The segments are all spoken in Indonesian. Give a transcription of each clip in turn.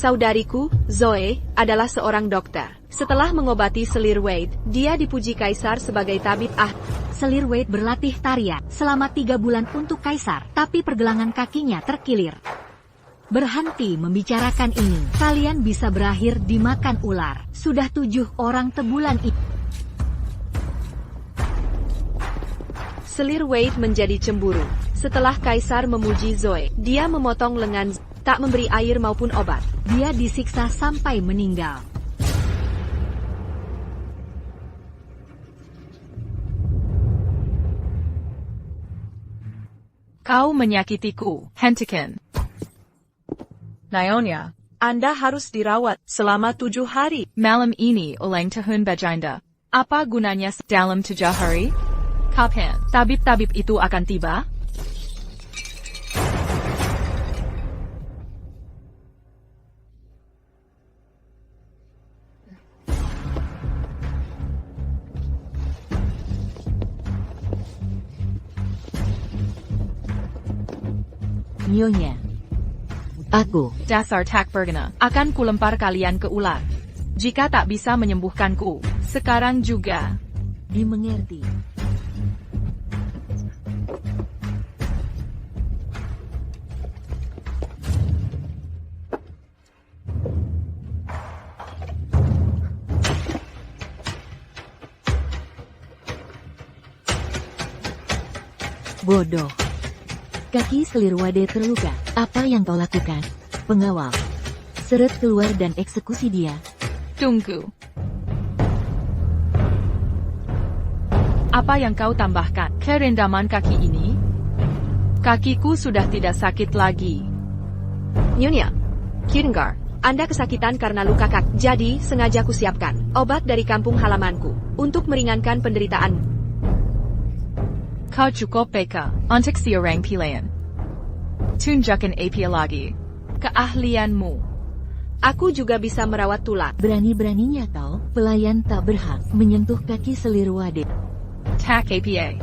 Saudariku, Zoe, adalah seorang dokter. Setelah mengobati selir Wade, dia dipuji Kaisar sebagai tabib Selir Wade berlatih tarian selama 3 bulan untuk Kaisar, tapi pergelangan kakinya terkilir. Berhenti membicarakan ini. Kalian bisa berakhir dimakan ular. Sudah 7 orang tebulan itu. Selir Wade menjadi cemburu. Setelah Kaisar memuji Zoe, dia memotong lengan, tak memberi air maupun obat. Dia disiksa sampai meninggal. Kau menyakitiku, Hentikan. Nyonya, Anda harus dirawat selama 7 hari. Malam ini ulang tahun Bajinda. Apa gunanya dalam 7 hari? Kapan tabib-tabib itu akan tiba? Nyonya. Aku. Dasar tak berguna. Akan kulempar kalian ke ular. Jika tak bisa menyembuhkanku, sekarang juga. Dimengerti. Bodoh. Kaki selir Wade terluka. Apa yang kau lakukan? Pengawal. Seret keluar dan eksekusi dia. Tunggu. Apa yang kau tambahkan? Kerendaman kaki ini? Kakiku sudah tidak sakit lagi. Nyonya, Kirengar, Anda kesakitan karena luka kaki. Jadi, sengaja kusiapkan obat dari kampung halamanku untuk meringankan penderitaanmu. Kau cukup peka untuk seorang pilihan. Tunjukkan apa lagi keahlianmu. Aku juga bisa merawat tulang. Berani-beraninya kau, pelayan tak berhak menyentuh kaki selir Wade. Tak apa.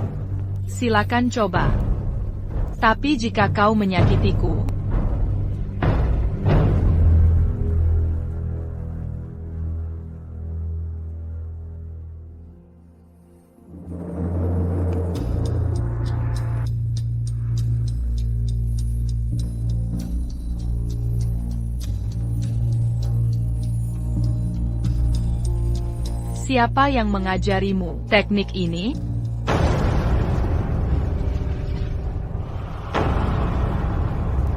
Silakan coba. Tapi jika kau menyakitiku, siapa yang mengajarimu teknik ini?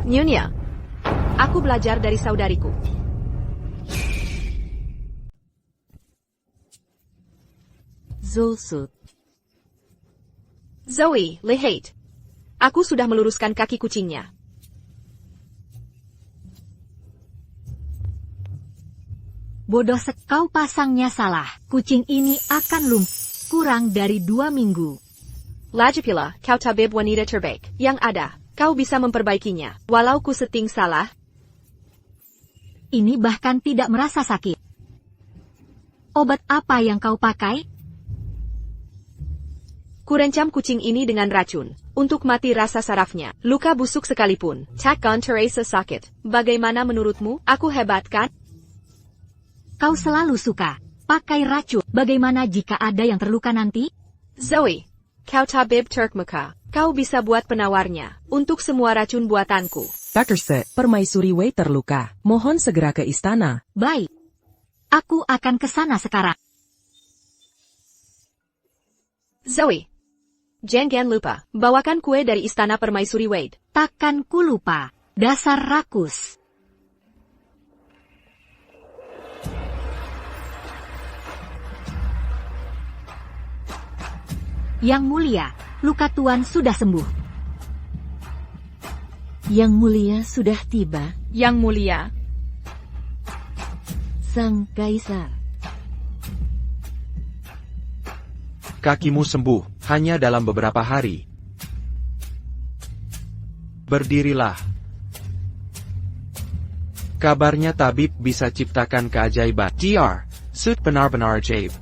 Nyonya, aku belajar dari saudariku. Zulsut. Zoe, lihat. Aku sudah meluruskan kaki kucingnya. Bodoh sekau, pasangnya salah. Kucing ini akan lumpuh kurang dari 2 minggu. Lagipula, kau tabib wanita terbaik yang ada. Kau bisa memperbaikinya. Walau ku seting salah. Ini bahkan tidak merasa sakit. Obat apa yang kau pakai? Kurencam kucing ini dengan racun. Untuk mati rasa sarafnya. Luka busuk sekalipun. Takkan terasa sakit. Bagaimana menurutmu? Aku hebat kan? Kau selalu suka pakai racun. Bagaimana jika ada yang terluka nanti? Zoe, kau tabib Turkmeka. Kau bisa buat penawarnya untuk semua racun buatanku. Takerse, Permaisuri Wei terluka. Mohon segera ke istana. Baik. Aku akan ke sana sekarang. Zoe, jangan lupa, bawakan kue dari istana Permaisuri Wade. Takkan ku lupa. Dasar rakus. Yang mulia, luka tuan sudah sembuh. Yang mulia sudah tiba. Yang mulia, Sang Kaisar. Kakimu sembuh, hanya dalam beberapa hari. Berdirilah. Kabarnya tabib bisa ciptakan keajaiban. Dr. Sut benar-benar ajaib.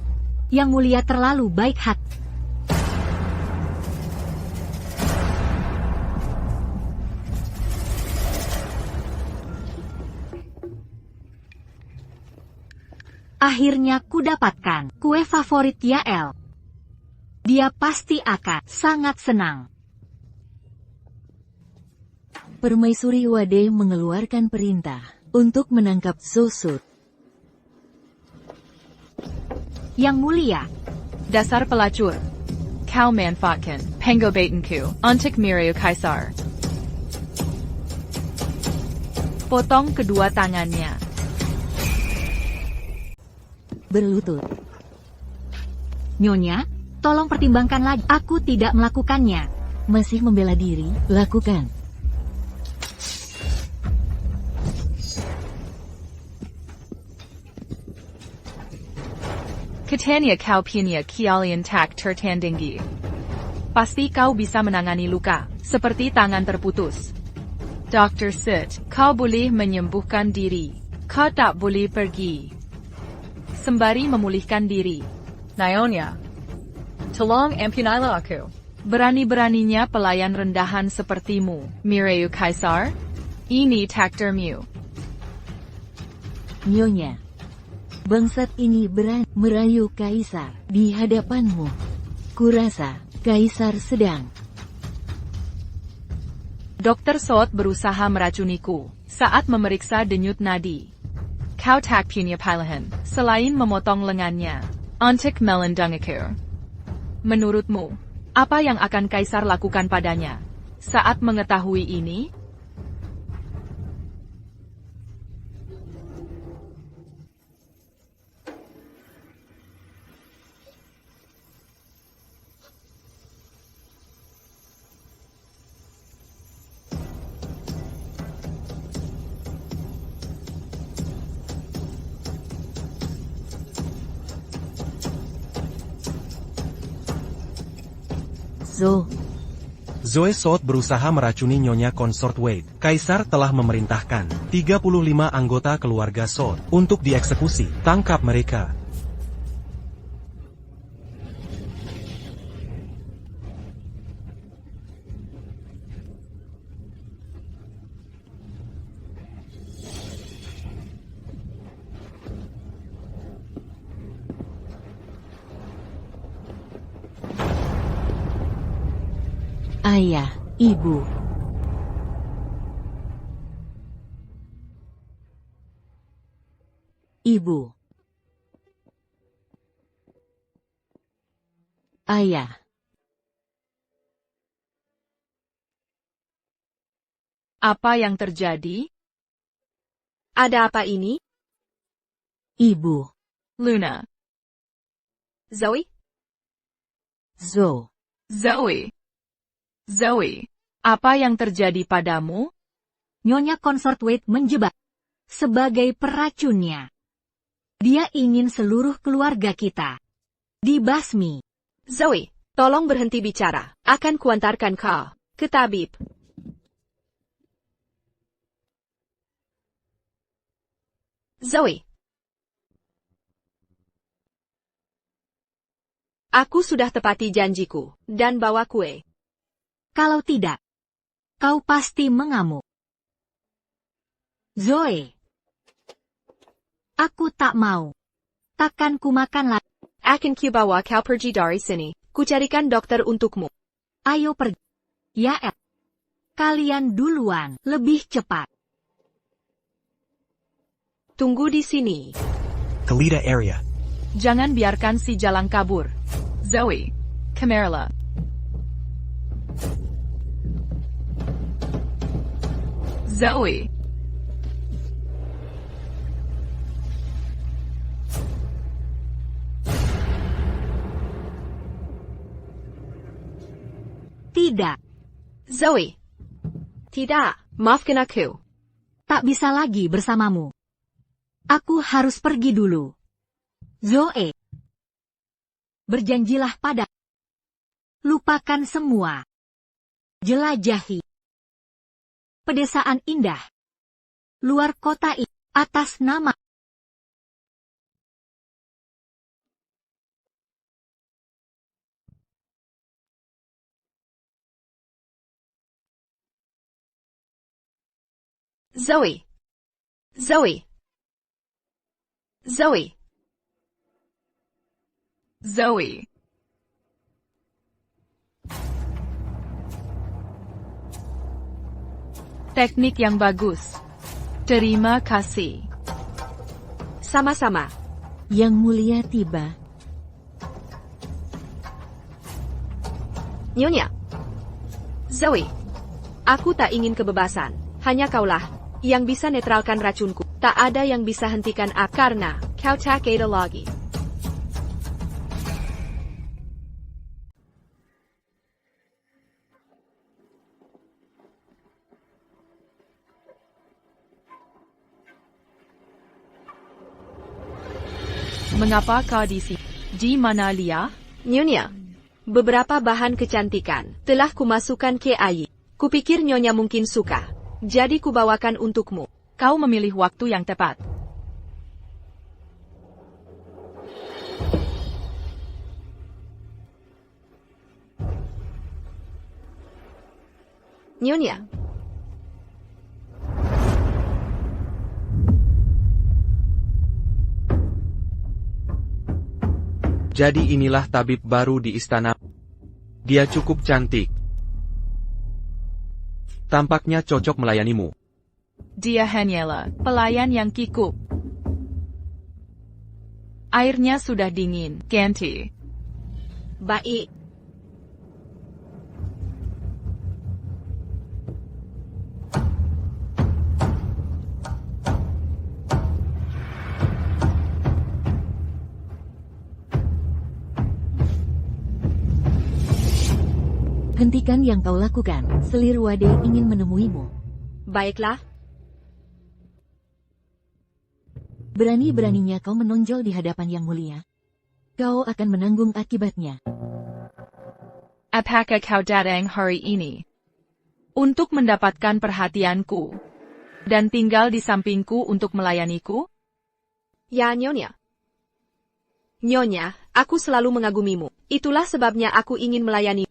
Yang mulia terlalu baik hati. Akhirnya kudapatkan kue favorit Yael. Dia pasti akan sangat senang. Permaisuri Wade mengeluarkan perintah untuk menangkap Zosut. Yang mulia, Dasar pelacur. Kau manfaatkan pengobatan untuk Mirayu Kaisar. Potong kedua tangannya. Berlutut. Nyonya, tolong pertimbangkan lagi. Aku tidak melakukannya. Masih membela diri, lakukan. Katanya kau punya keahlian tak tertandingi. Pasti kau bisa menangani luka, seperti tangan terputus. Dr. Sut, kau boleh menyembuhkan diri. Kau tak boleh pergi. Sembari memulihkan diri. Nyonya, tolong ampunailah aku. Berani-beraninya pelayan rendahan sepertimu, Mirayu Kaisar. Ini takdirmu. Nyonya, bangsat ini berani merayu Kaisar di hadapanmu. Kurasa Kaisar sedang. Dr. Sot berusaha meracuniku saat memeriksa denyut nadi. Kau tak punya pilihan selain memotong lengannya untuk melindungiku. Menurutmu, apa yang akan Kaisar lakukan padanya saat mengetahui ini? Zoe Sot berusaha meracuni Nyonya Consort Wade. Kaisar telah memerintahkan 35 anggota keluarga Sot untuk dieksekusi. Tangkap mereka. Ayah, Ibu. Ibu. Ayah. Apa yang terjadi? Ada apa ini? Ibu. Luna. Zoe? Zoe. Apa yang terjadi padamu? Nyonya Consort Wade menjebak sebagai peracunnya. Dia ingin seluruh keluarga kita dibasmi. Zoe, tolong berhenti bicara. Akan kuantarkan kau ke tabib. Zoe. Aku sudah tepati janjiku, dan bawa kue. Kalau tidak, kau pasti mengamuk. Zoe. Aku tak mau. Takkan ku makan lagi. Akan ku bawa kau pergi dari sini. Ku carikan dokter untukmu. Ayo pergi. Yael. Kalian duluan, lebih cepat. Tunggu di sini. Kalita area. Jangan biarkan si jalang kabur. Zoe. Camarilla. Zoe. Tidak. Zoe. Tidak, maafkan aku. Tak bisa lagi bersamamu. Aku harus pergi dulu. Zoe. Berjanjilah pada. Lupakan semua. Jelajahi. Pedesaan indah. Luar kota ini. Atas nama. Zoe. Zoe. Teknik yang bagus. Terima kasih. Sama-sama. Yang Mulia tiba. Nyonya. Zoe. Aku tak ingin kebebasan. Hanya kaulah yang bisa netralkan racunku. Tak ada yang bisa hentikan aku karena kau tak ada lagi. Mengapa kau di sini? Di mana Lia? Nyonya, beberapa bahan kecantikan telah kumasukkan ke air. Kupikir Nyonya mungkin suka. Jadi kubawakan untukmu. Kau memilih waktu yang tepat. Nyonya. Jadi inilah tabib baru di istana. Dia cukup cantik. Tampaknya cocok melayanimu. Dia hanyalah pelayan yang kikuk. Airnya sudah dingin, ganti. Baik. Hentikan yang kau lakukan. Selir Wade ingin menemuimu. Baiklah. Berani-beraninya kau menonjol di hadapan Yang Mulia. Kau akan menanggung akibatnya. Apakah kau datang hari ini untuk mendapatkan perhatianku dan tinggal di sampingku untuk melayaniku? Ya, Nyonya. Nyonya, aku selalu mengagumimu. Itulah sebabnya aku ingin melayani.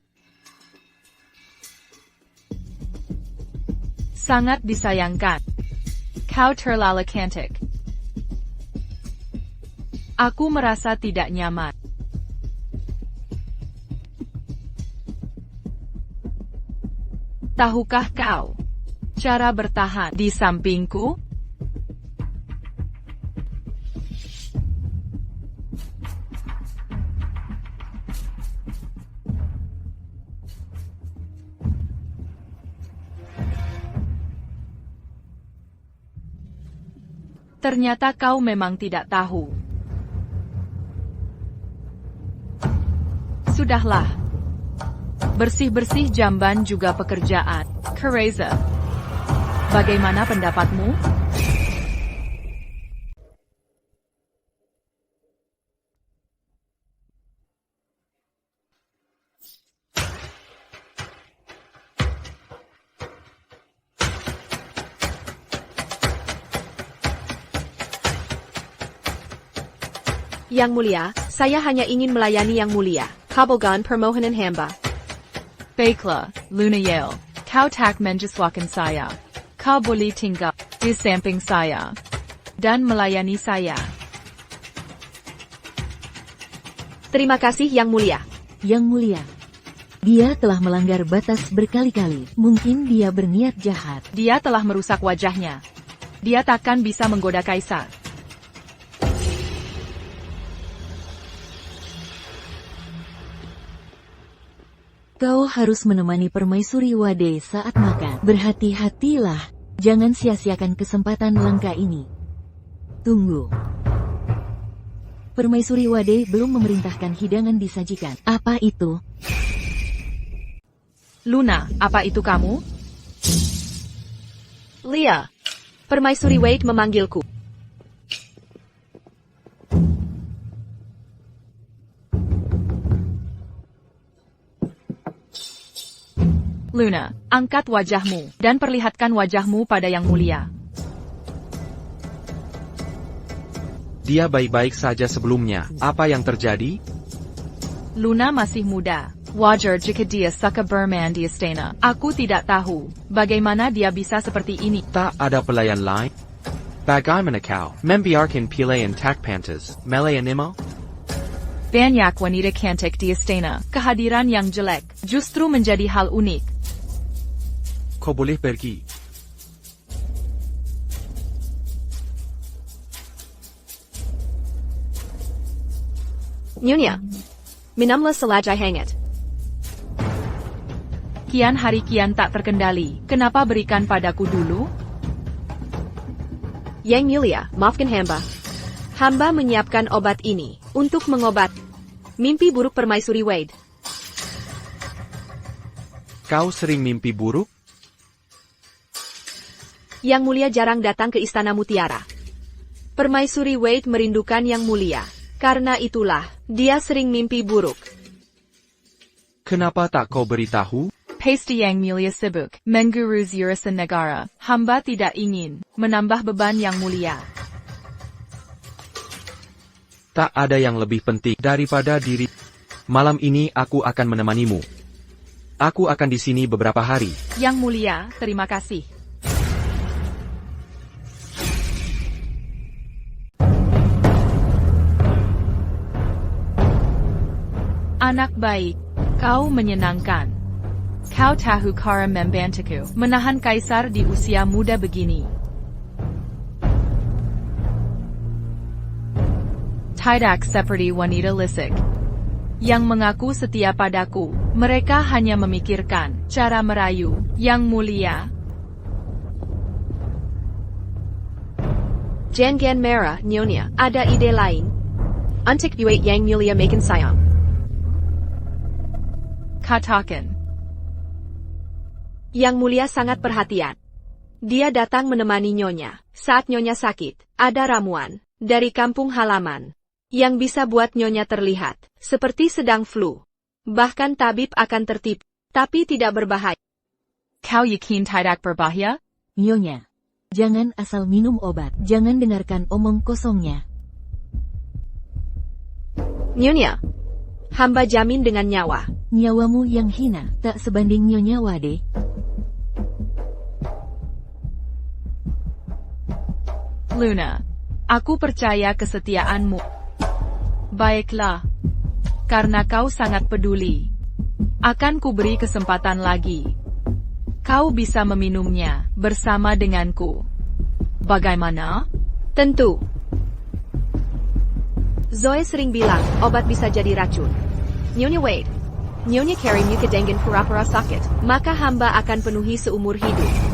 Sangat disayangkan. Kau terlalu cantik. Aku merasa tidak nyaman. Tahukah kau cara bertahan di sampingku? Ternyata kau memang tidak tahu. Sudahlah. Bersih-bersih jamban juga pekerjaan. Kereza. Bagaimana pendapatmu? Yang Mulia, saya hanya ingin melayani Yang Mulia. Kabulkan permohonan hamba. Baiklah, Luna Yale. Kau tak menjelaskan saya. Kau boleh tinggal di samping saya dan melayani saya. Terima kasih Yang Mulia. Yang Mulia. Dia telah melanggar batas berkali-kali. Mungkin dia berniat jahat. Dia telah merusak wajahnya. Dia takkan bisa menggoda kaisar. Kau harus menemani Permaisuri Wade saat makan. Berhati-hatilah. Jangan sia-siakan kesempatan langka ini. Tunggu. Permaisuri Wade belum memerintahkan hidangan disajikan. Apa itu? Luna, apa itu kamu? Lia. Permaisuri Wade memanggilku. Luna, angkat wajahmu dan perlihatkan wajahmu pada Yang Mulia. Dia baik-baik saja sebelumnya. Apa yang terjadi? Luna masih muda. Wajar jika dia suka bermain di istana. Aku tidak tahu bagaimana dia bisa seperti ini. Tak ada pelayan lain? Bagaimana kau membiarkan pilihan tak pantas melayanimo? Banyak wanita cantik di istana. Kehadiran yang jelek justru menjadi hal unik. Kau boleh pergi. Nyonya, minumlah selajai hangat. Kian hari kian tak terkendali. Kenapa berikan padaku dulu? Yang Mulia, maafkan hamba. Hamba menyiapkan obat ini untuk mengobat mimpi buruk Permaisuri Wade. Kau sering mimpi buruk? Yang Mulia jarang datang ke Istana Mutiara. Permaisuri Wade merindukan Yang Mulia. Karena itulah, dia sering mimpi buruk. Kenapa tak kau beritahu? Pasti Yang Mulia sibuk mengurus urusan negara. Hamba tidak ingin menambah beban Yang Mulia. Tak ada yang lebih penting daripada diri. Malam ini aku akan menemanimu. Aku akan di sini beberapa hari. Yang Mulia, terima kasih. Anak baik, kau menyenangkan. Kau tahu cara membantuku menahan kaisar di usia muda begini. Tidak seperti wanita licik yang mengaku setia padaku. Mereka hanya memikirkan cara merayu Yang Mulia. Jangan merah, Nyonya. Ada ide lain. Untuk buat Yang Mulia makin sayang. Katakan. Yang Mulia sangat perhatian. Dia datang menemani Nyonya. Saat Nyonya sakit, ada ramuan dari kampung halaman yang bisa buat Nyonya terlihat seperti sedang flu. Bahkan tabib akan tertipu, tapi tidak berbahaya. Kau yakin tidak berbahaya? Nyonya, jangan asal minum obat. Jangan dengarkan omong kosongnya. Nyonya, hamba jamin dengan nyawa. Nyawamu yang hina, tak sebanding Nyonya Wade. Luna, aku percaya kesetiaanmu. Baiklah. Karena kau sangat peduli, akan kuberi kesempatan lagi. Kau bisa meminumnya bersama denganku. Bagaimana? Tentu. Zoe sering bilang, obat bisa jadi racun. Nyonya Wade, Nyonya Carrie muka dengan pura-pura sakit, maka hamba akan penuhi seumur hidup.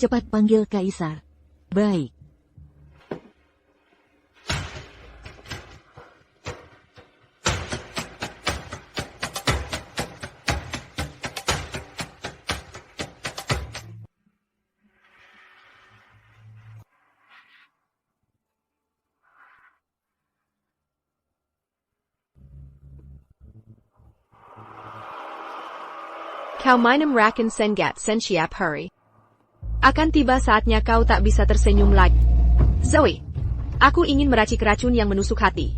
Cepat panggil Kaisar. Baik. Kau minum rakan sengat siap hari. Akan tiba saatnya kau tak bisa tersenyum lagi. Zoe, aku ingin meracik racun yang menusuk hati.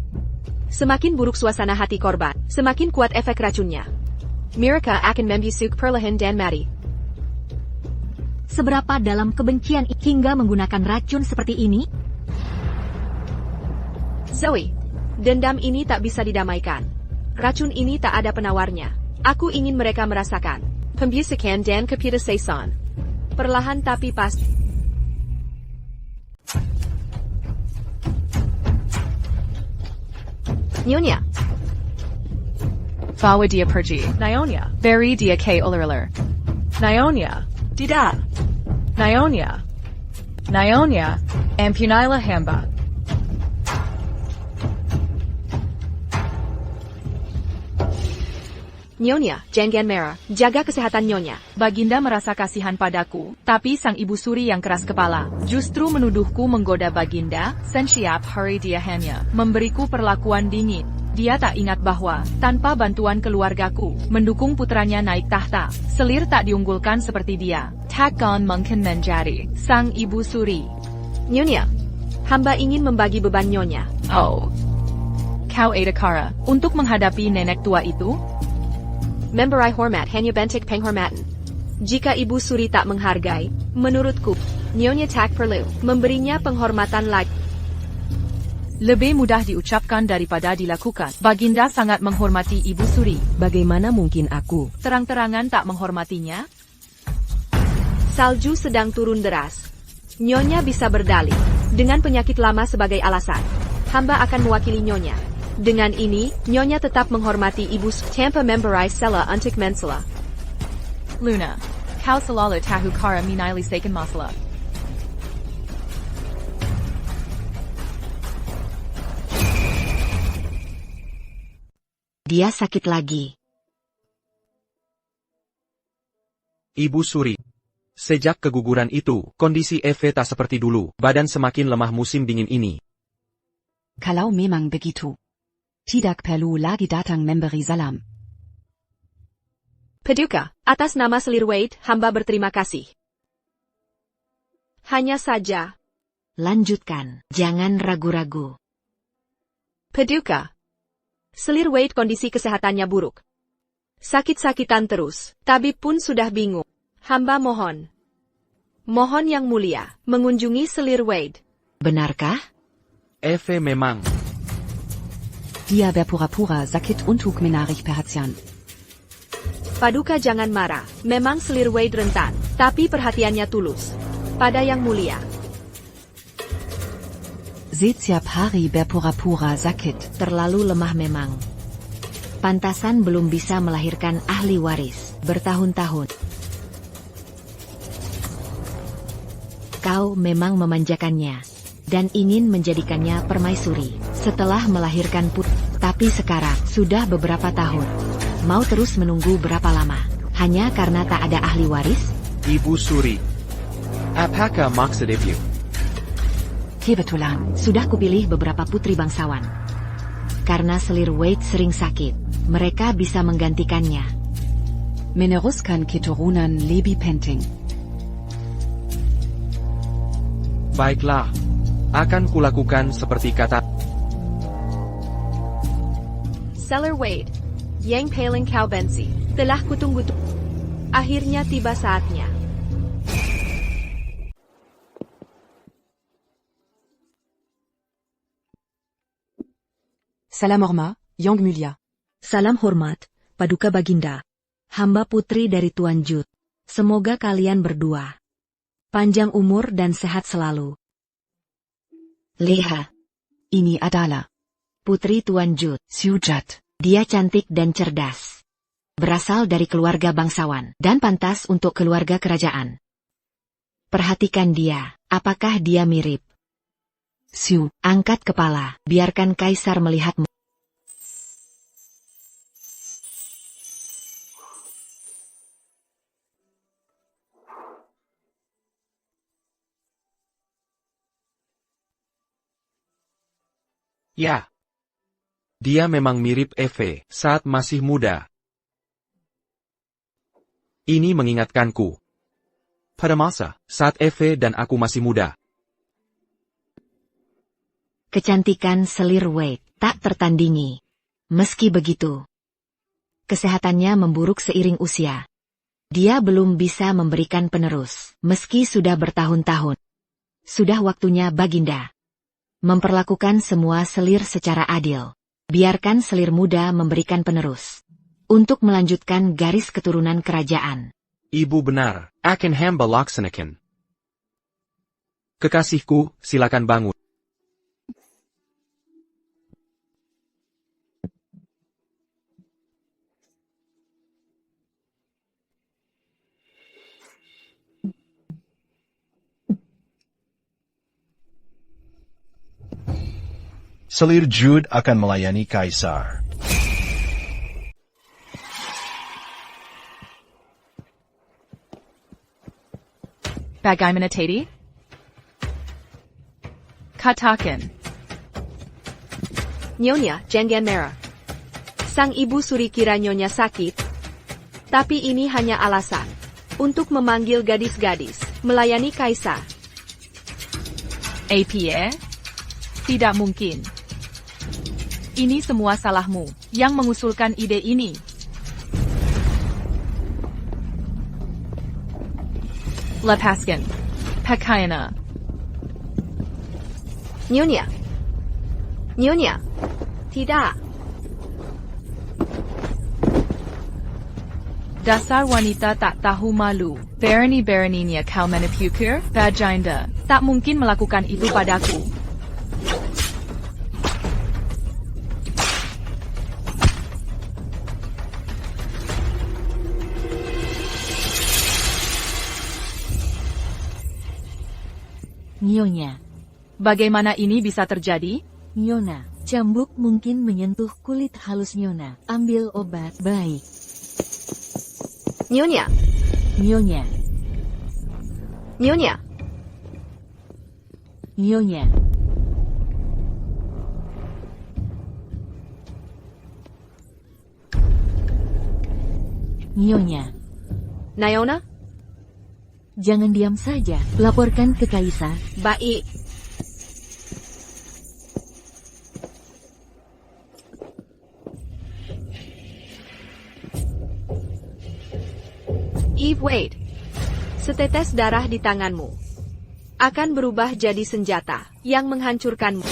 Semakin buruk suasana hati korban, semakin kuat efek racunnya. Mereka akan membusuk perlahan dan mati. Seberapa dalam kebencian hingga menggunakan racun seperti ini? Zoe, dendam ini tak bisa didamaikan. Racun ini tak ada penawarnya. Aku ingin mereka merasakan pembusukan dan keputusasaan. Perlahan tapi pasti. Nyonya. Bawa dia pergi. Nyonya. Beri dia ke ular-ular. Nyonya. Tidak. Nyonya. Nyonya, ampunila hamba. Nyonya, jangan merah. Jaga kesehatan Nyonya. Baginda merasa kasihan padaku, tapi sang ibu suri yang keras kepala, justru menuduhku menggoda Baginda. Sentiap hari dia hanya memberiku perlakuan dingin. Dia tak ingat bahwa, tanpa bantuan keluargaku, mendukung putranya naik tahta, selir tak diunggulkan seperti dia. Takkan mungkin menjadi sang ibu suri. Nyonya, hamba ingin membagi beban Nyonya. Oh. Kau Adakara, untuk menghadapi nenek tua itu? Memberi hormat hanya bentuk penghormatan. Jika ibu suri tak menghargai, menurutku, Nyonya tak perlu memberinya penghormatan lagi. Lebih mudah diucapkan daripada dilakukan. Baginda sangat menghormati ibu suri. Bagaimana mungkin aku? Terang-terangan tak menghormatinya? Salju sedang turun deras. Nyonya bisa berdalih, dengan penyakit lama sebagai alasan. Hamba akan mewakili Nyonya. Dengan ini, Nyonya tetap menghormati ibu tanpa memberi sela untuk mensela. Luna, kau selalu tahu cara menyelesaikan masalah. Dia sakit lagi. Ibu Suri. Sejak keguguran itu, kondisi Eve tak seperti dulu. Badan semakin lemah musim dingin ini. Kalau memang begitu. Tidak perlu lagi datang memberi salam. Paduka, atas nama Selir Wade, hamba berterima kasih. Hanya saja. Lanjutkan, jangan ragu-ragu. Paduka. Selir Wade kondisi kesehatannya buruk. Sakit-sakitan terus, tabib pun sudah bingung. Hamba mohon. Mohon yang mulia, mengunjungi Selir Wade. Benarkah? Eve memang. Dia berpura-pura sakit untuk menarik perhatian. Paduka jangan marah, memang Selir Wade rentan, tapi perhatiannya tulus. Pada yang mulia. Setiap hari berpura-pura sakit. Terlalu lemah memang. Pantasan belum bisa melahirkan ahli waris, bertahun-tahun. Kau memang memanjakannya, dan ingin menjadikannya permaisuri, setelah melahirkan putri. Tapi sekarang, sudah beberapa tahun. Mau terus menunggu berapa lama? Hanya karena tak ada ahli waris? Ibu Suri. Apakah maksud Ibu? Kebetulan, Sudah kupilih beberapa putri bangsawan. Karena Selir Wade sering sakit, mereka bisa menggantikannya. meneruskan keturunan lebih penting. Baiklah. Akan kulakukan seperti kata. Selir Wade. Yang paling kau benci. Telah kutunggu. Akhirnya tiba saatnya. Salam hormat, Yang Mulia. Salam hormat, Paduka Baginda. Hamba putri dari Tuan Jut. Semoga kalian berdua panjang umur dan sehat selalu. Leha, Ini adalah putri Tuan Jut. Sujat. Dia cantik dan cerdas. Berasal dari keluarga bangsawan dan pantas untuk keluarga kerajaan. Perhatikan dia, apakah dia mirip? Su. Angkat kepala, biarkan kaisar melihatmu. Ya. Dia memang mirip Eve saat masih muda. Ini mengingatkanku pada masa saat Eve dan aku masih muda. Kecantikan Selir Wade tak tertandingi. Meski begitu, kesehatannya memburuk seiring usia. Dia belum bisa memberikan penerus, meski sudah bertahun-tahun. Sudah waktunya Baginda memperlakukan semua selir secara adil. Biarkan selir muda memberikan penerus untuk melanjutkan garis keturunan kerajaan. Ibu benar, akan hamba laksanakan. Kekasihku, silakan bangun. Selir Jude akan melayani Kaisar. Bagaimana tadi? Katakan. Nyonya, jangan marah. Sang ibu suri kira Nyonya sakit. Tapi ini hanya alasan. Untuk memanggil gadis-gadis, melayani Kaisar. APA? Tidak mungkin. Ini semua salahmu, yang mengusulkan ide ini. Lepaskan. Pakaiana. Nyonya. Nyonya. Tidak. Dasar wanita tak tahu malu. Berani-beraninya kau menipukir, Baginda. Tak mungkin melakukan itu padaku. Nyonya. Bagaimana ini bisa terjadi? Nyona, cambuk mungkin menyentuh kulit halus Nyona. Ambil obat. Baik. Nyonya. Nyonya. Nyonya. Nyonya. Nyonya. Nayona? Jangan diam saja. Laporkan ke Kaisar. Baik. Eve Wade. Setetes darah di tanganmu akan berubah jadi senjata yang menghancurkanmu.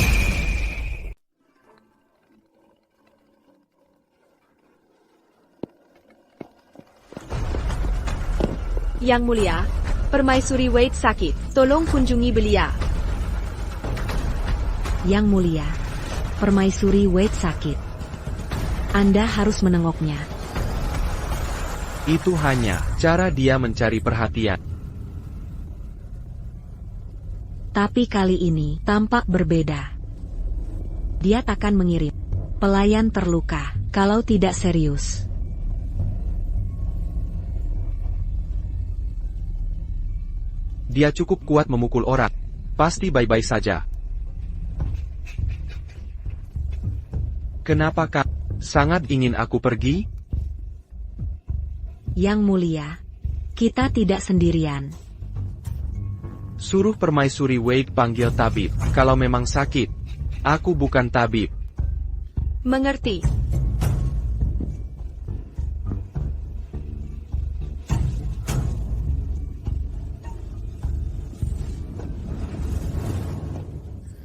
Yang mulia, Permaisuri Wade sakit. Tolong kunjungi beliau. Yang mulia, Permaisuri Wade sakit. Anda harus menengoknya. Itu hanya cara dia mencari perhatian. Tapi kali ini tampak berbeda. Dia takkan mengirim pelayan terluka kalau tidak serius. Dia cukup kuat memukul orang. Pasti baik-baik saja. Kenapa kau sangat ingin aku pergi? Yang mulia, kita tidak sendirian. Suruh Permaisuri Wade panggil tabib. Kalau memang sakit, aku bukan tabib. Mengerti.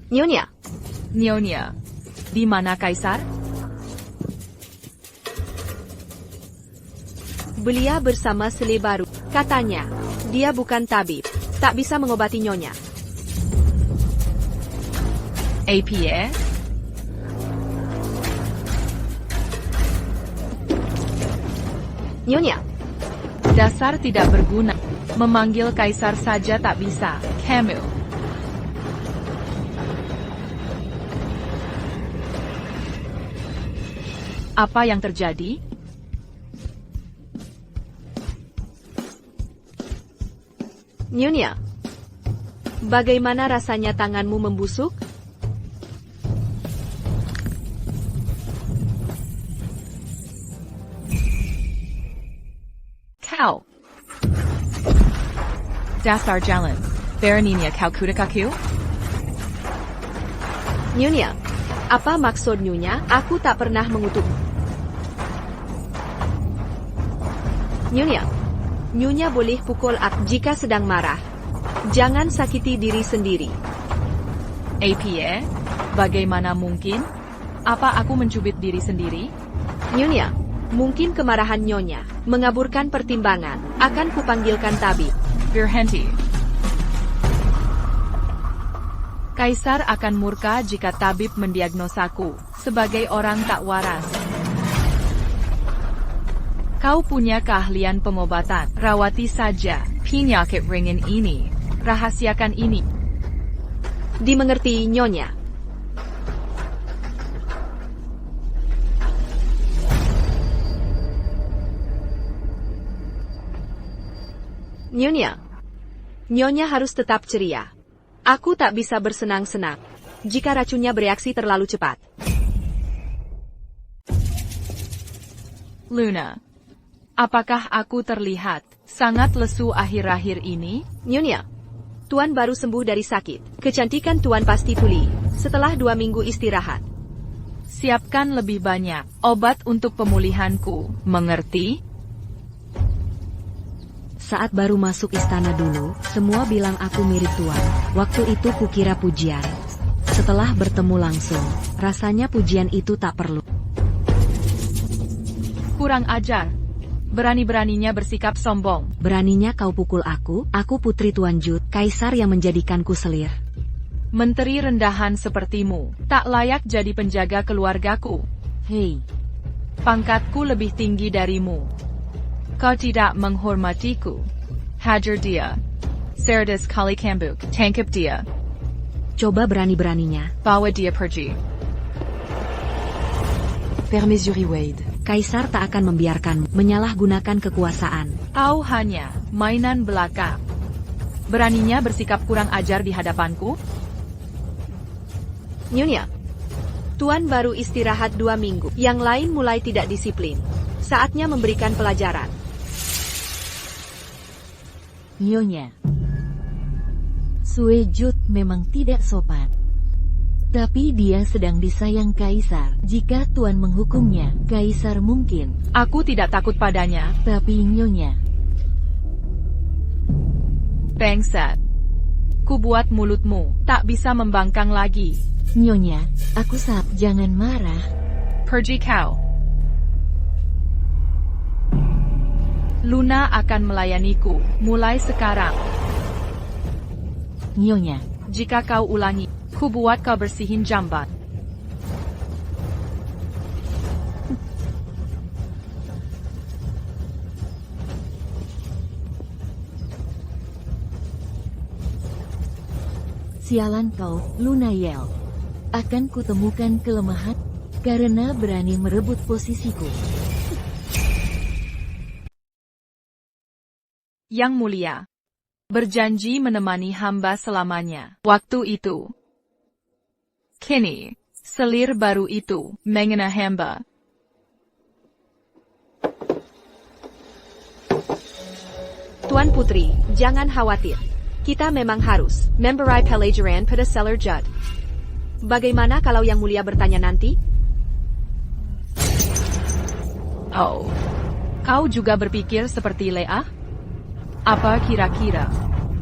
Nyonya. Nyonya. Di mana Kaisar? Belia bersama Sele baru. Katanya, dia bukan tabib. Tak bisa mengobati Nyonya. APA? Nyonya. Dasar tidak berguna. Memanggil Kaisar saja tak bisa. Camille. Apa yang terjadi? Nyonya. Bagaimana rasanya tanganmu membusuk? Kau. Dasar jalan. Beraninya kau kudakaku? Nyonya. Apa maksud Nyonya? Aku tak pernah mengutuk. Nyonya. Nyonya boleh pukul aku jika sedang marah. Jangan sakiti diri sendiri. APA? Bagaimana mungkin? Apa aku mencubit diri sendiri? Nyonya, mungkin kemarahan Nyonya mengaburkan pertimbangan. Akan kupanggilkan tabib. Berhenti. Kaisar akan murka jika tabib mendiagnosaku sebagai orang tak waras. Kau punya keahlian pengobatan. Rawati saja penyakit ringan ini. Rahasiakan ini. Dimengerti, Nyonya. Nyonya harus tetap ceria. Aku tak bisa bersenang-senang jika racunnya bereaksi terlalu cepat. Luna, apakah aku terlihat sangat lesu akhir-akhir ini? Nyonya, Tuan baru sembuh dari sakit. Kecantikan Tuan pasti pulih setelah 2 minggu istirahat. Siapkan lebih banyak obat untuk pemulihanku, mengerti? Saat baru masuk istana dulu, semua bilang aku mirip Tuan. Waktu itu kukira pujian. Setelah bertemu langsung, rasanya pujian itu tak perlu. Kurang ajar. Berani-beraninya bersikap sombong. Beraninya kau pukul aku putri Tuan Jud, kaisar yang menjadikanku selir. Menteri rendahan sepertimu, tak layak jadi penjaga keluargaku. Hei, Pangkatku lebih tinggi darimu. Kau tidak menghormatiku. Hajar dia. Cerdas kali kambuk, tangkap dia. coba berani-beraninya. Bawa dia pergi. Permaisuri Wade. Kaisar tak akan membiarkan menyalahgunakan kekuasaan. Kau hanya mainan belaka. Beraninya bersikap kurang ajar di hadapanku? Nyonya, Tuan baru istirahat 2 minggu. Yang lain mulai tidak disiplin. Saatnya memberikan pelajaran. Nyonya, Sue Jud memang tidak sopan. Tapi dia sedang disayang Kaisar. Jika Tuan menghukumnya, Kaisar mungkin. Aku tidak takut padanya. Tapi Nyonya, Bangsat. Ku buat mulutmu tak bisa membangkang lagi. Nyonya, aku jangan marah. Pergi kau. Luna akan melayaniku mulai sekarang. Nyonya, Jika kau ulangi, ku buat kau bersihin jambat. sialan kau, Luna Yel. Akan kutemukan kelemahan karena berani merebut posisiku. Yang Mulia, berjanji menemani hamba selamanya. Waktu itu. Kini, selir baru itu mengenai hamba. Tuan Putri, jangan khawatir. Kita memang harus memberi pelajaran pada selir Jud. Bagaimana kalau Yang Mulia bertanya nanti? Oh, kau juga berpikir seperti Lea? Apa kira-kira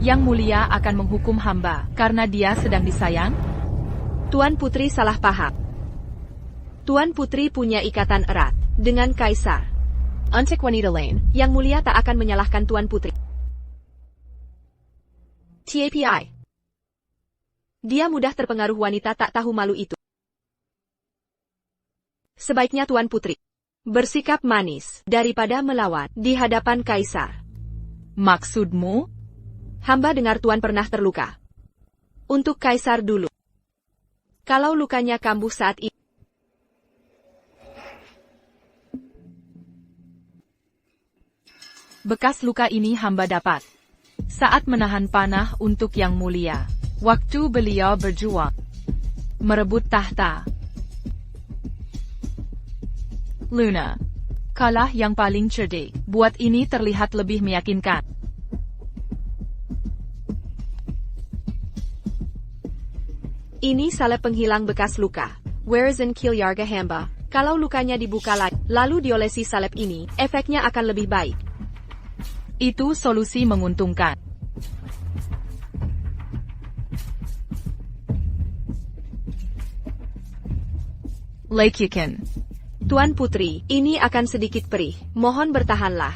Yang Mulia akan menghukum hamba karena dia sedang disayang? Tuan Putri salah paham. Tuan Putri punya ikatan erat dengan Kaisar. Untuk wanita lain, Yang Mulia tak akan menyalahkan Tuan Putri. TAPI. Dia mudah terpengaruh wanita tak tahu malu itu. Sebaiknya Tuan Putri bersikap manis daripada melawan di hadapan Kaisar. Maksudmu? Hamba dengar Tuan pernah terluka. Untuk Kaisar dulu. Kalau lukanya kambuh saat ini. Bekas luka ini hamba dapat saat menahan panah untuk Yang Mulia. Waktu beliau berjuang merebut tahta. Luna, kaulah yang paling cerdik. Buat ini terlihat lebih meyakinkan. Ini salep penghilang bekas luka. Wherein Kilyarga hamba. Kalau lukanya dibuka lagi, lalu diolesi salep ini, efeknya akan lebih baik. Itu solusi menguntungkan. Lakukan. Tuan Putri, ini akan sedikit perih. Mohon bertahanlah.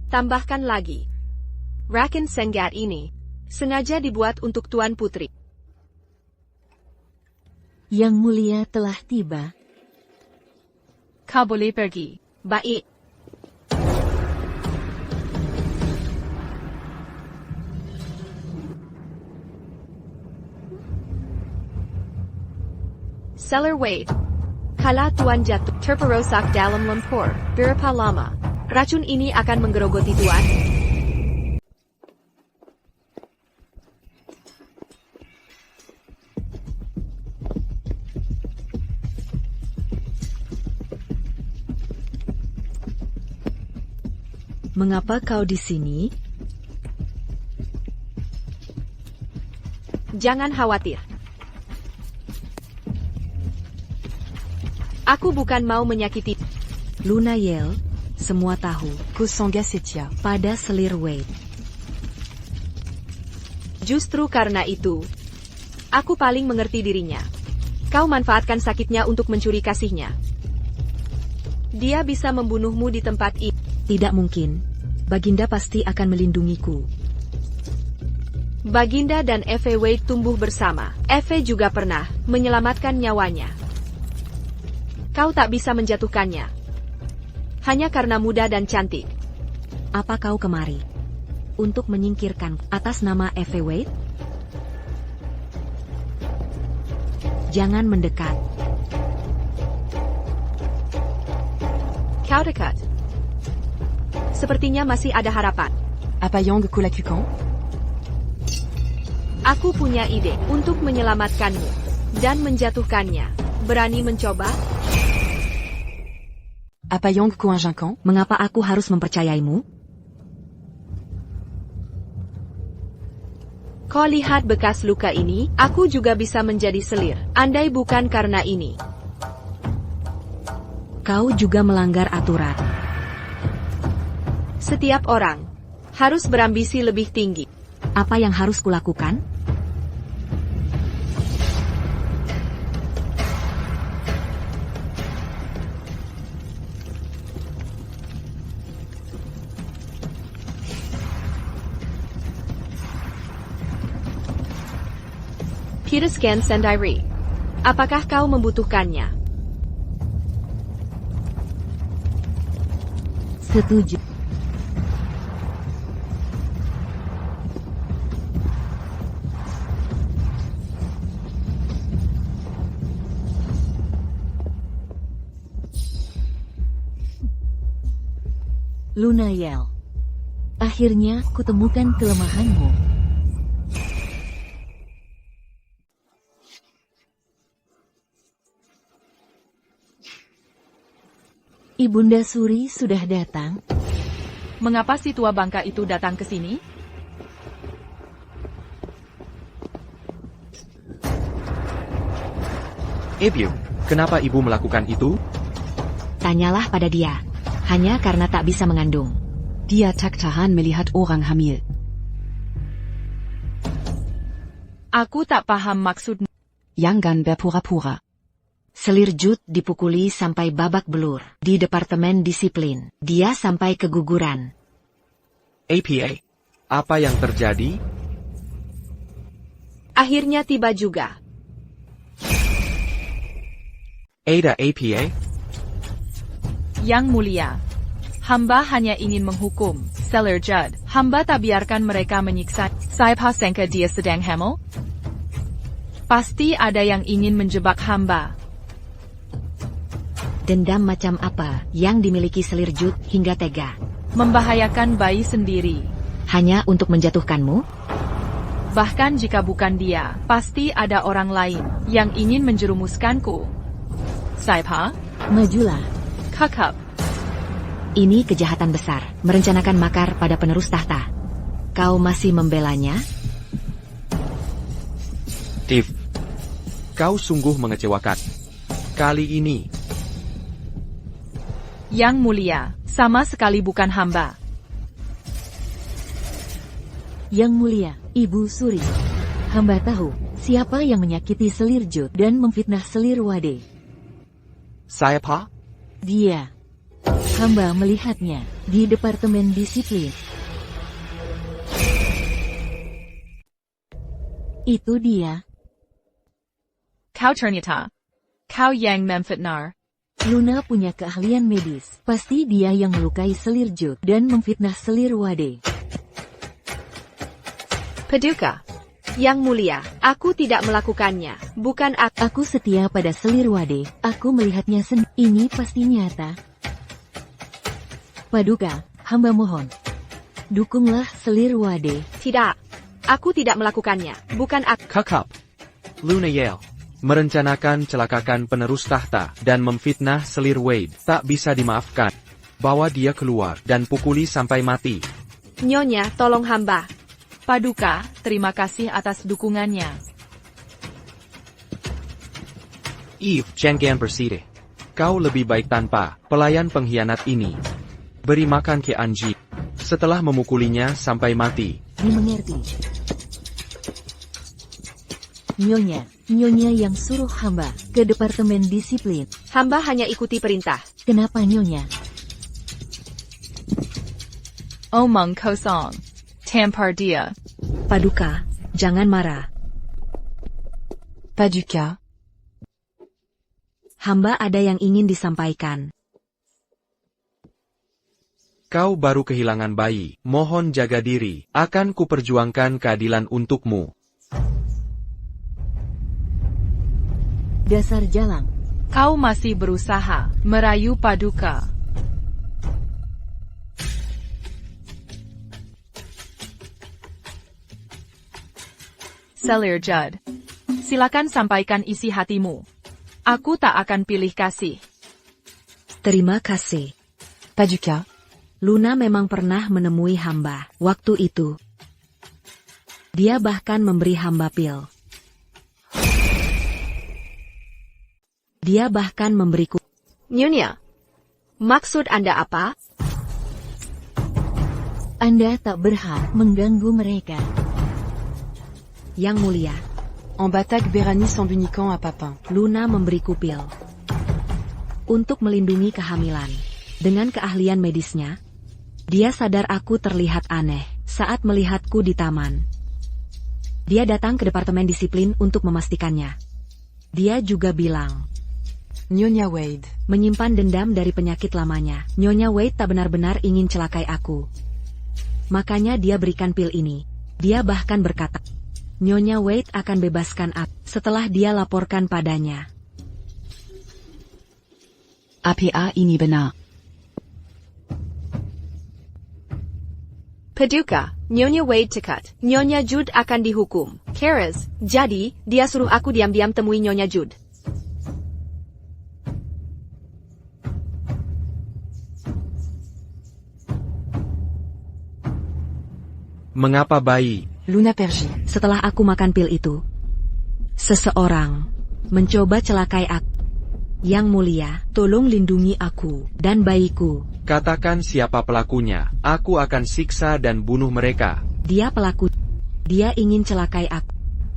Tambahkan lagi. Raken Sengat ini sengaja dibuat untuk Tuan Putri. Yang Mulia telah tiba. Kau boleh pergi. Baik. Seller Wade. Kala Tuan jatuh terperosak dalam lumpur, berapa lama? Racun ini akan menggerogoti Tuan? Mengapa kau di sini? Jangan khawatir. Aku bukan mau menyakiti. Lunayel, semua tahu. Kusonga Setia. Pada selir Wade. Justru karena itu, aku paling mengerti dirinya. Kau manfaatkan sakitnya untuk mencuri kasihnya. Dia bisa membunuhmu di tempat ini. Tidak mungkin. Baginda pasti akan melindungiku. Baginda dan Eve Wade tumbuh bersama. Eve juga pernah menyelamatkan nyawanya. Kau tak bisa menjatuhkannya. Hanya karena muda dan cantik. Apa kau kemari? Untuk menyingkirkan atas nama Eve Wade? Jangan mendekat. Kau dekat. Sepertinya masih ada harapan. Apa yang kulakukan? Aku punya ide untuk menyelamatkanmu dan menjatuhkannya. Berani mencoba? Apa yang kuinginkan? Mengapa aku harus mempercayaimu? Kau lihat bekas luka ini? Aku juga bisa menjadi selir. Andai bukan karena ini. Kau juga melanggar aturan. Setiap orang harus berambisi lebih tinggi. Apa yang harus kulakukan? Peter Scan Sendiri. Apakah kau membutuhkannya? Setuju. Lunayel. Akhirnya kutemukan kelemahanmu. Ibunda Suri sudah datang. Mengapa si tua bangka itu datang ke sini? Ibu, kenapa ibu melakukan itu? Tanyalah pada dia. Hanya karena tak bisa mengandung. Dia tak tahan melihat orang hamil. Aku tak paham maksudmu. Jangan berpura-pura. Selir Jut dipukuli sampai babak belur. Di Departemen Disiplin. Dia sampai keguguran. APA, apa yang terjadi? Akhirnya tiba juga. Ada APA? Yang Mulia, hamba hanya ingin menghukum Seller Judd. Hamba tak biarkan mereka menyiksa. Saya sangka dia sedang hamil? Pasti ada yang ingin menjebak hamba. Dendam macam apa yang dimiliki Selir Jut hingga tega? Membahayakan bayi sendiri. Hanya untuk menjatuhkanmu? Bahkan jika bukan dia, pasti ada orang lain yang ingin menjerumuskanku. Saipa? Majulah. Kakak. Ini kejahatan besar, merencanakan makar pada penerus tahta. Kau masih membelanya? Steve, kau sungguh mengecewakan. Kali ini, Yang Mulia, sama sekali bukan hamba. Yang Mulia, Ibu Suri. Hamba tahu siapa yang menyakiti Selir Jut dan memfitnah Selir Wade. siapa? Dia. Hamba melihatnya di Departemen Disiplin. Itu dia. Kau ternyata. Kau yang memfitnar. Luna punya keahlian medis. Pasti dia yang melukai selir Jude dan memfitnah selir Wade. Paduka. Yang mulia, aku tidak melakukannya. Bukan aku. Aku setia pada selir Wade. Aku melihatnya Ini pasti nyata. Paduka, hamba mohon. Dukunglah selir Wade. Tidak. Aku tidak melakukannya. Bukan aku. Kakap. Luna Yale. Merencanakan celakakan penerus tahta dan memfitnah selir Wade. Tak bisa dimaafkan. Bawa dia keluar dan pukuli sampai mati. Nyonya, tolong hamba. Paduka, terima kasih atas dukungannya. Eve, jangan bersedih. Kau lebih baik tanpa pelayan pengkhianat ini. Beri makan ke Anji. Setelah memukulinya sampai mati. Dimengerti. Nyonya yang suruh hamba ke Departemen Disiplin. Hamba hanya ikuti perintah. Kenapa Nyonya? Omong kosong. Tampar dia. Paduka, jangan marah. Paduka. Hamba ada yang ingin disampaikan. Kau baru kehilangan bayi. Mohon jaga diri. Akan kuperjuangkan keadilan untukmu. Dasar jalang. Kau masih berusaha merayu Paduka. Selir Jude. Silakan sampaikan isi hatimu. Aku tak akan pilih kasih. Terima kasih. Paduka. Luna memang pernah menemui hamba. Waktu itu, dia bahkan memberi hamba pil. Dia bahkan memberiku. Nyonya, maksud Anda apa? Anda tak berhak mengganggu mereka. Yang mulia, En bataille Béranis en buniquant à Papin. Luna memberiku pil untuk melindungi kehamilan. Dengan keahlian medisnya, dia sadar aku terlihat aneh saat melihatku di taman. Dia datang ke Departemen Disiplin untuk memastikannya. Dia juga bilang, Nyonya Wade. menyimpan dendam dari penyakit lamanya. Nyonya Wade tak benar-benar ingin celakai aku. Makanya dia berikan pil ini. Dia bahkan berkata, Nyonya Wade akan bebaskan aku setelah dia laporkan padanya. APA ini benar. Paduka, Nyonya Wade cekat. Nyonya Jude akan dihukum. Keras, jadi, dia suruh aku diam-diam temui Nyonya Jude. Mengapa bayi? Luna Pergi. Setelah aku makan pil itu, seseorang mencoba celakai aku. Yang mulia, tolong lindungi aku dan bayiku. Katakan siapa pelakunya. Aku akan siksa dan bunuh mereka. Dia pelaku. Dia ingin celakai aku.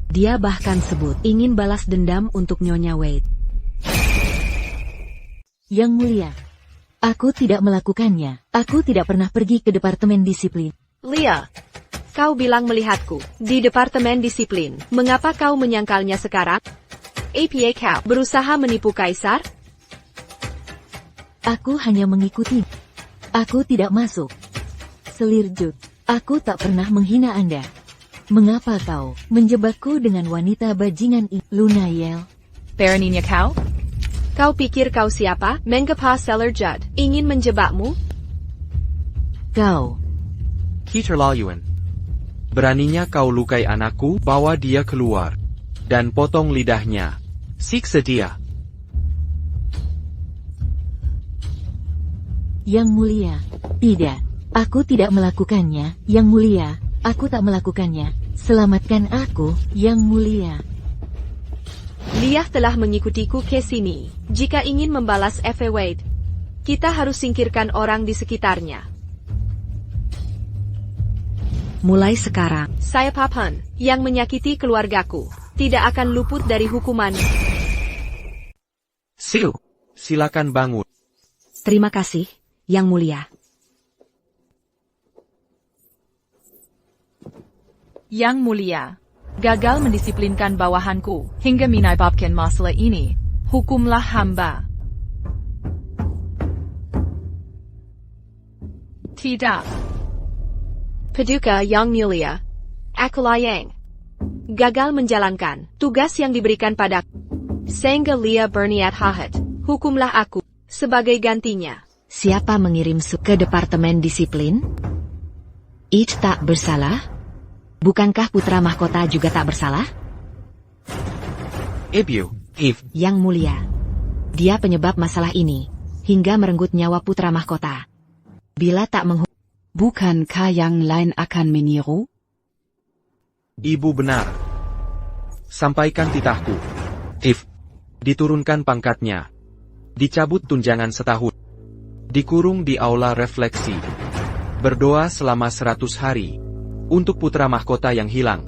Dia bahkan sebut ingin balas dendam untuk Nyonya Wade. Yang mulia, aku tidak melakukannya. Aku tidak pernah pergi ke Departemen Disiplin. Lia, kau bilang melihatku di Departemen Disiplin. Mengapa kau menyangkalnya sekarang? APA kau berusaha menipu Kaisar? Aku hanya mengikuti. Aku tidak masuk. Selir Jude, aku tak pernah menghina Anda. Mengapa kau menjebakku dengan wanita bajingan ini? Luna Yale. Beraninya kau? Kau pikir kau siapa? Mengapa Selir Jude ingin menjebakmu? Kau. Keterlaluan. Beraninya kau lukai anakku, bawa dia keluar. Dan potong lidahnya. Siksa dia. Yang mulia, tidak. Aku tidak melakukannya. Yang mulia, aku tak melakukannya. Selamatkan aku, Yang mulia. Lia telah mengikutiku ke sini. Jika ingin membalas F.A. Wade, kita harus singkirkan orang di sekitarnya. Mulai sekarang, saya Papan, yang menyakiti keluargaku, tidak akan luput dari hukuman. Silakan bangun. Terima kasih, Yang mulia. Yang mulia. gagal mendisiplinkan bawahanku hingga menyebabkan masalah ini. Hukumlah hamba. Tidak. Paduka Yang Mulia, akulah yang gagal menjalankan tugas yang diberikan padaku. Sehingga Lia berniat jahat. Hukumlah aku sebagai gantinya. Siapa mengirim ke Departemen Disiplin? It tak bersalah? Bukankah putra mahkota juga tak bersalah? Ibu, Yang Mulia, dia penyebab masalah ini, hingga merenggut nyawa putra mahkota. Bila tak Bukankah yang lain akan meniru? Ibu benar. Sampaikan titahku. Diturunkan pangkatnya. Dicabut tunjangan setahun. Dikurung di aula refleksi. Berdoa selama 100 hari. Untuk putra mahkota yang hilang.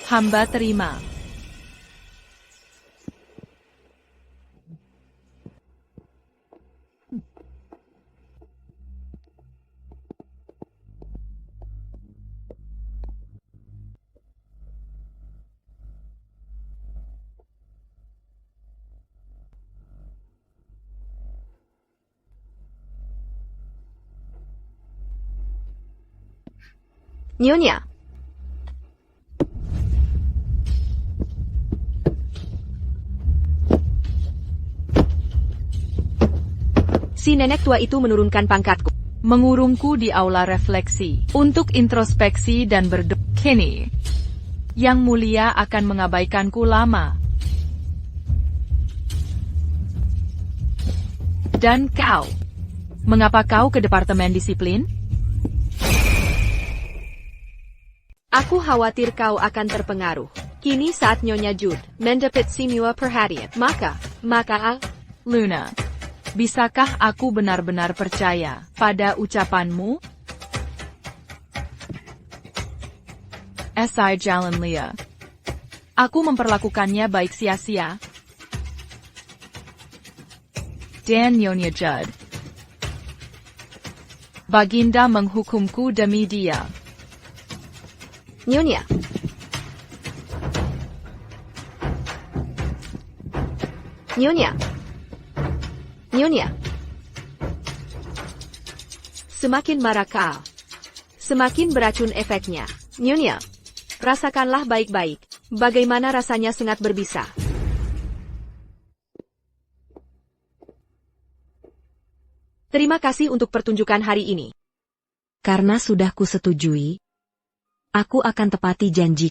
Hamba terima. Nyonya. Si nenek tua itu menurunkan pangkatku. Mengurungku di aula refleksi untuk introspeksi dan berdoa. Kini, Yang Mulia akan mengabaikanku lama. Dan kau, mengapa kau ke Departemen Disiplin? Aku khawatir kau akan terpengaruh. Kini saat Nyonya Jude mendapat semua perhatian. Maka, Luna, bisakah aku benar-benar percaya pada ucapanmu? Si Jalan Lia. Aku memperlakukannya baik sia-sia. Dan Nyonya Jude. Baginda menghukumku demi dia. Nyonya. Nyonya. Semakin marah kau, semakin beracun efeknya. Nyonya, rasakanlah baik-baik. Bagaimana rasanya sangat berbisa. Terima kasih untuk pertunjukan hari ini. Karena sudah kusetujui, aku akan tepati janji.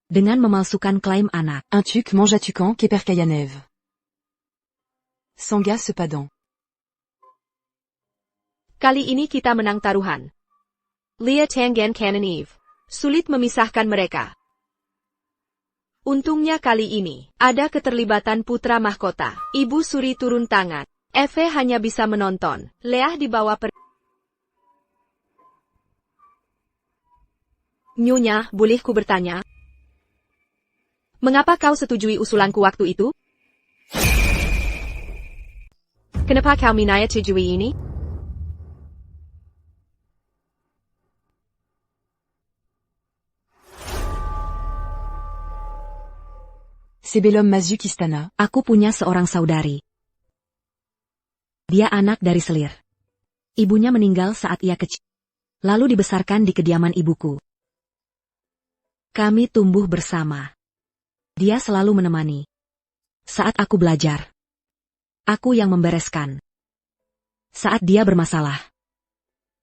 Dengan memalsukan klaim anak. Un tuc mange à Tucan qu'Epercayanev. Sangha Sepadan. Kali ini kita menang taruhan. Lia Tangan Canon Eve. Sulit memisahkan mereka. Untungnya kali ini, ada keterlibatan putra mahkota. Ibu Suri turun tangan. Eve hanya bisa menonton. Leah dibawa Nyonya, boleh ku bertanya? Mengapa kau setujui usulanku waktu itu? Kenapa kau menyetujui ini? Sebelum Mazuk Istana. Aku punya seorang saudari. Dia anak dari Selir. Ibunya meninggal saat ia kecil. Lalu dibesarkan di kediaman ibuku. Kami tumbuh bersama. Dia selalu menemani. Saat aku belajar. Aku yang membereskan. Saat dia bermasalah.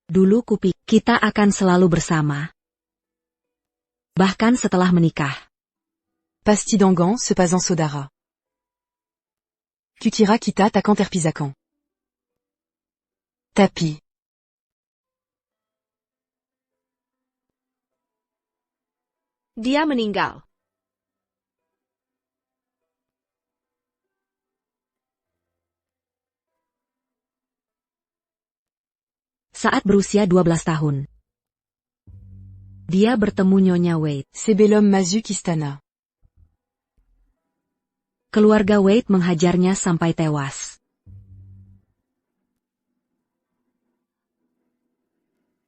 Dulu kupikir kita akan selalu bersama. Bahkan setelah menikah. Pasti Dangan Sepazan Sodara. Kukira kita Takan Terpizakan. Tapi. Dia meninggal. Saat berusia 12 tahun. Dia bertemu Nyonya Wade. Sebelum Mazuk Istana. Keluarga Wade menghajarnya sampai tewas.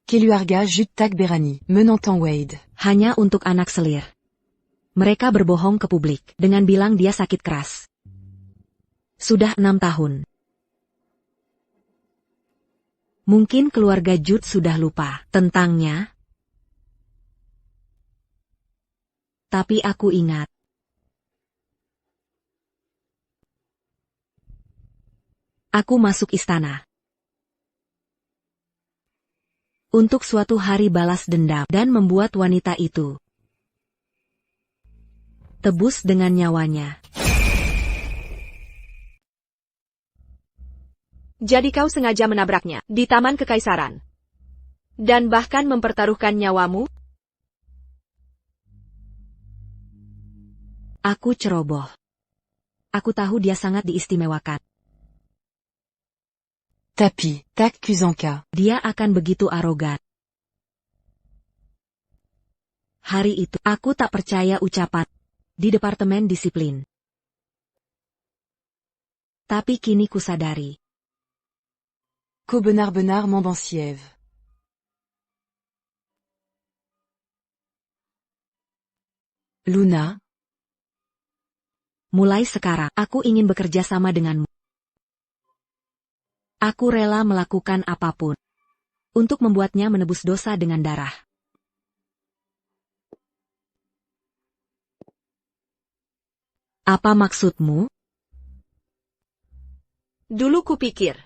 Keluarga Jude Takberani, menentang Wade. Hanya untuk anak selir. Mereka berbohong ke publik dengan bilang dia sakit keras. Sudah 6 tahun. Mungkin keluarga Jude sudah lupa tentangnya. Tapi aku ingat. Aku masuk istana. Untuk suatu hari balas dendam dan membuat wanita itu tebus dengan nyawanya. Jadi kau sengaja menabraknya di Taman Kekaisaran. Dan bahkan mempertaruhkan nyawamu? Aku ceroboh. Aku tahu dia sangat diistimewakan. Tapi, Tak Kuzanka. Dia akan begitu arogan. Hari itu, aku tak percaya ucapan di Departemen Disiplin. Tapi kini kusadari. Ko benar-benar mendansiev. Luna. Mulai sekarang, aku ingin bekerja sama denganmu. Aku rela melakukan apapun untuk membuatnya menebus dosa dengan darah. Apa maksudmu? Dulu kupikir,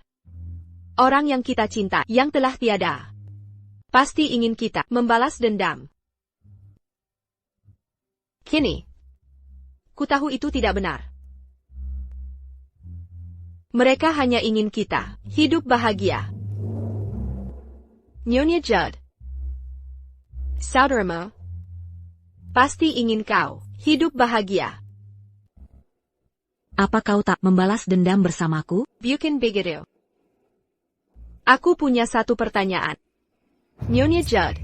orang yang kita cinta, yang telah tiada, pasti ingin kita membalas dendam. Kini, ku tahu itu tidak benar. Mereka hanya ingin kita hidup bahagia. Nyonya Judd, saudaramu, pasti ingin kau hidup bahagia. Apa kau tak membalas dendam bersamaku? Bukan begitu. Aku punya satu pertanyaan. Nyonya Judd,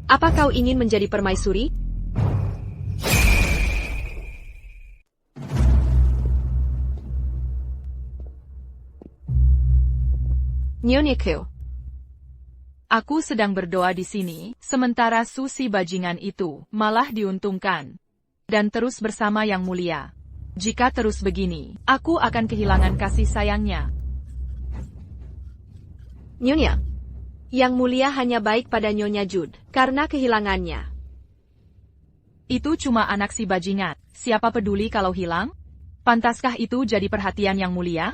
apa kau ingin menjadi permaisuri? Nyonyaku. Aku sedang berdoa di sini, sementara Susi bajingan itu malah diuntungkan. Dan terus bersama Yang Mulia. Jika terus begini, aku akan kehilangan kasih sayangnya. Nyonya, Yang Mulia hanya baik pada Nyonya Judd karena kehilangannya. Itu cuma anak si bajingan. Siapa peduli kalau hilang? Pantaskah itu jadi perhatian Yang Mulia?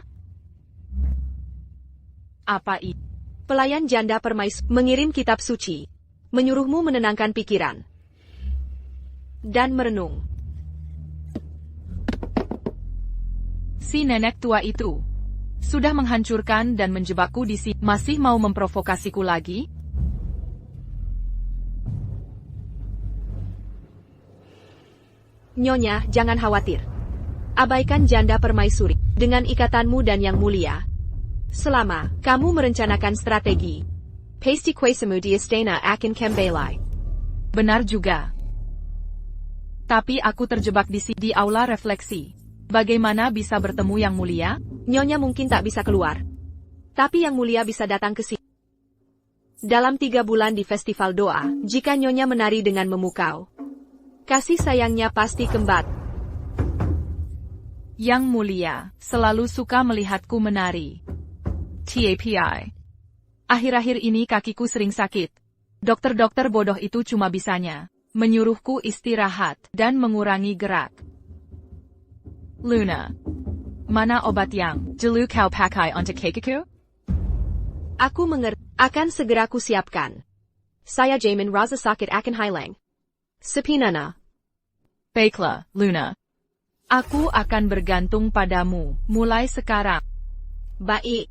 Apa itu? Pelayan janda permaisuri mengirim kitab suci, menyuruhmu menenangkan pikiran dan merenung. Si nenek tua itu sudah menghancurkan dan menjebakku di sini. Masih mau memprovokasiku lagi? Nyonya, jangan khawatir. Abaikan janda permaisuri dengan ikatanmu dan Yang Mulia. Selama kamu merencanakan strategi, pasti kuesamu di istana akan kembali. Benar juga. Tapi aku terjebak di aula refleksi. Bagaimana bisa bertemu Yang Mulia? Nyonya mungkin tak bisa keluar. Tapi Yang Mulia bisa datang ke sini. Dalam 3 bulan di festival doa, jika Nyonya menari dengan memukau, kasih sayangnya pasti kembat. Yang Mulia selalu suka melihatku menari. TAPI. Akhir-akhir ini kakiku sering sakit. Dokter-dokter bodoh itu cuma bisanya menyuruhku istirahat dan mengurangi gerak. Luna, mana obat yang dulu kau pakai untuk kakiku? Aku mengerti. Akan segera kusiapkan. Saya jamin rasa sakit akan hilang. Sepinana. Baiklah, Luna. Aku akan bergantung padamu mulai sekarang. Baik.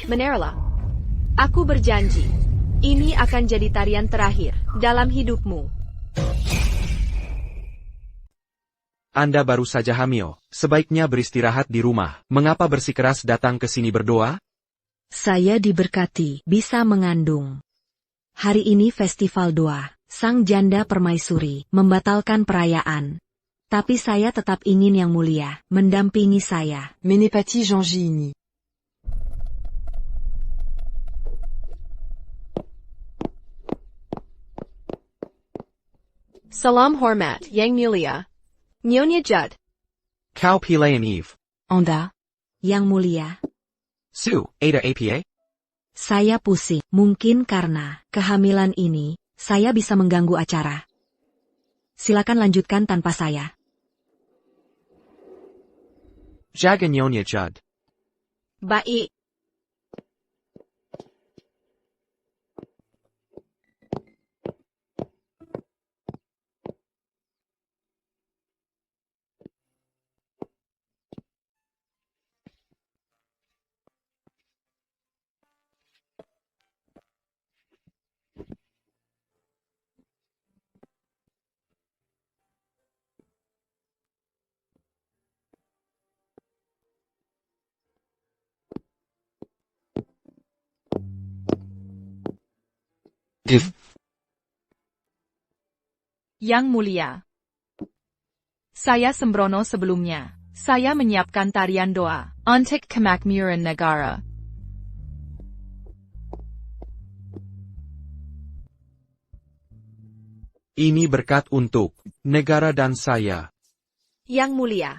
Menerla. Aku berjanji. Ini akan jadi tarian terakhir dalam hidupmu. Anda baru saja hamil, sebaiknya beristirahat di rumah. Mengapa bersikeras datang ke sini berdoa? Saya diberkati, bisa mengandung. Hari ini festival doa, sang janda permaisuri, membatalkan perayaan. Tapi saya tetap ingin yang mulia, mendampingi saya. Menepati Janji. Salam hormat, Yang Mulia. Nyonya Judd. Kau Pilayan Eve. Onda. Yang mulia, Su, Ada APA? saya pusing. Mungkin karena kehamilan ini, saya bisa mengganggu acara. Silakan lanjutkan tanpa saya. Jaga Nyonya Judd. Baik. Yang Mulia. Saya sembrono sebelumnya. Saya menyiapkan tarian doa untuk kemakmuran negara. Ini berkat untuk negara dan saya. Yang Mulia.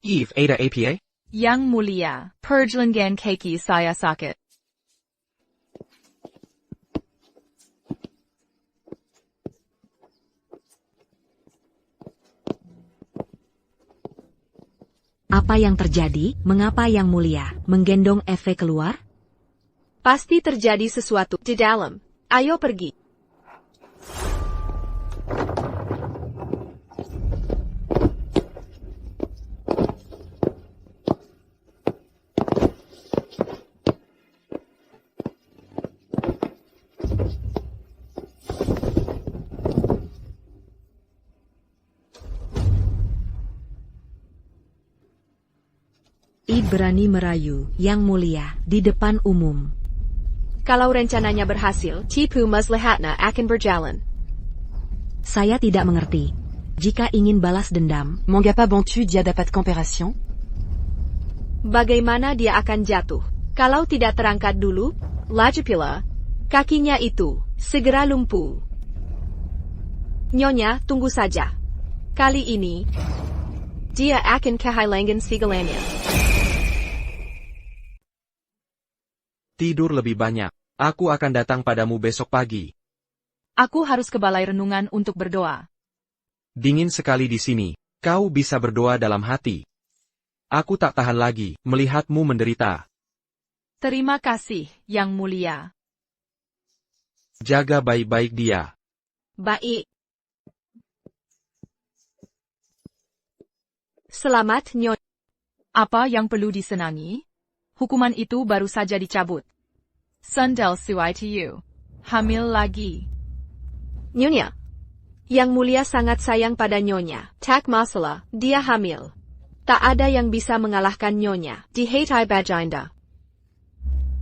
Eve, Ada APA? Yang Mulia, perjalanan kaki saya sakit. Apa yang terjadi? Mengapa Yang Mulia menggendong Eve keluar? Pasti terjadi sesuatu di dalam. Ayo pergi. Id berani merayu Yang Mulia di depan umum. Kalau rencananya berhasil, Tipu Muslihatna akan berjalan. Saya tidak mengerti. Jika ingin balas dendam, Mengapa bon-tu dia dapat comparaison? Bagaimana dia akan jatuh? Kalau tidak terangkat dulu, laju pula, kakinya itu segera lumpuh. Nyonya, tunggu saja. Kali ini, dia akan kehilangan segalanya. Tidur lebih banyak. Aku akan datang padamu besok pagi. Aku harus ke balai renungan untuk berdoa. Dingin sekali di sini. Kau bisa berdoa dalam hati. Aku tak tahan lagi melihatmu menderita. Terima kasih, Yang Mulia. Jaga baik-baik dia. Baik. Selamat, Nyonya. Apa yang perlu disenangi? Hukuman itu baru saja dicabut. Sundel Suai to you. Hamil lagi. Nyonya. Yang Mulia sangat sayang pada Nyonya. Tak masalah, dia hamil. Tak ada yang bisa mengalahkan Nyonya di Hatai Bajinda.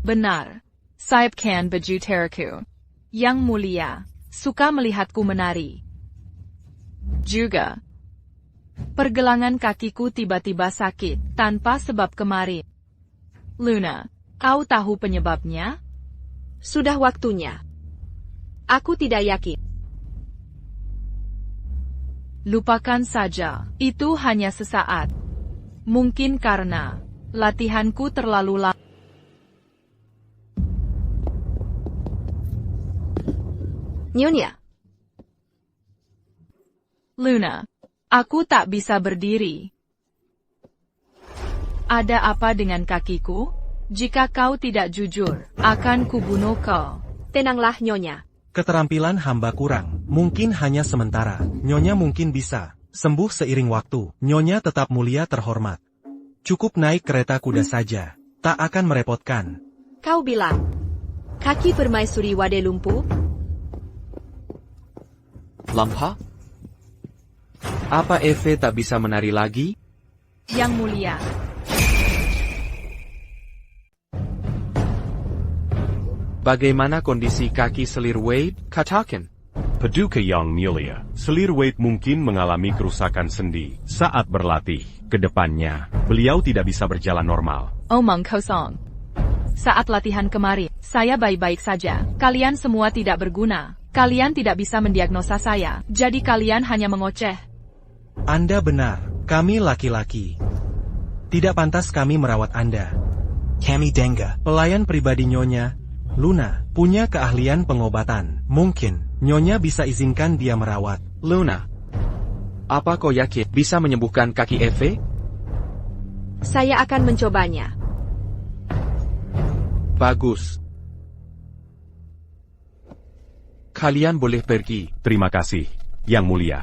Benar. Saipkan baju teraku. Yang Mulia, suka melihatku menari. Juga. Pergelangan kakiku tiba-tiba sakit, tanpa sebab kemarin. Luna, kau tahu penyebabnya? Sudah waktunya. Aku tidak yakin. Lupakan saja, itu hanya sesaat. Mungkin karena latihanku terlalu lama. Nyonya. Luna, aku tak bisa berdiri. Ada apa dengan kakiku? Jika kau tidak jujur, akan kubunuh kau. Tenanglah, Nyonya. Keterampilan hamba kurang, mungkin hanya sementara. Nyonya mungkin bisa sembuh seiring waktu. Nyonya tetap mulia terhormat. Cukup naik kereta kuda saja, tak akan merepotkan. Kau bilang, kaki permaisuri Wade lumpuh? Lampa? Apa Eve tak bisa menari lagi? Yang Mulia. Bagaimana kondisi kaki selir Wade? Katakan. Paduka Yang Mulia, selir Wade mungkin mengalami kerusakan sendi saat berlatih. Kedepannya, beliau tidak bisa berjalan normal. Omong kosong. Saat latihan kemarin, saya baik-baik saja. Kalian semua tidak berguna. Kalian tidak bisa mendiagnosa saya, jadi kalian hanya mengoceh. Anda benar, kami laki-laki. Tidak pantas kami merawat Anda. Kami Denga, pelayan pribadi Nyonya, Luna, punya keahlian pengobatan. Mungkin, Nyonya bisa izinkan dia merawat. Luna, apa kau yakin bisa menyembuhkan kaki Eve? Saya akan mencobanya. Bagus. Kalian boleh pergi. Terima kasih, Yang Mulia.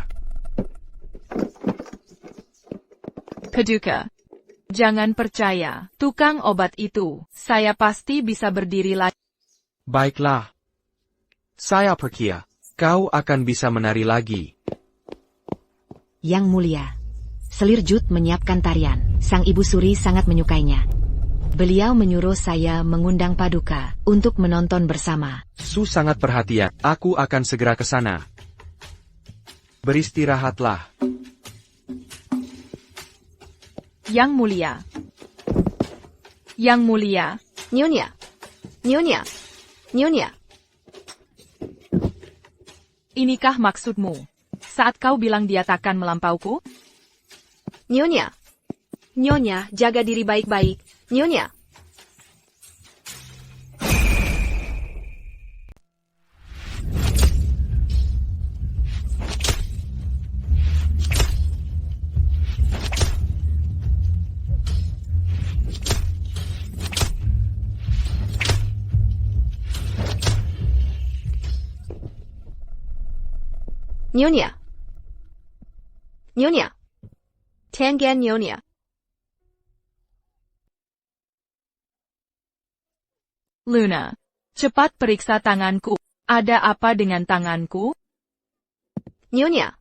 Paduka. Jangan percaya, tukang obat itu. Saya pasti bisa berdiri lagi. Baiklah. Saya percaya. Kau akan bisa menari lagi. Yang Mulia. Selir Jud menyiapkan tarian. Sang Ibu Suri sangat menyukainya. Beliau menyuruh saya mengundang Paduka untuk menonton bersama. Su sangat perhatian. Aku akan segera ke sana. Beristirahatlah. Yang Mulia. Yang Mulia. Nyonya. Nyonya. Nyonya. Inikah maksudmu? Saat kau bilang dia takkan melampauku? Nyonya. Nyonya, jaga diri baik-baik. Nyonya. Nyonya. Nyonya. Tangan Nyonya. Luna, cepat periksa tanganku. Ada apa dengan tanganku? Nyonya.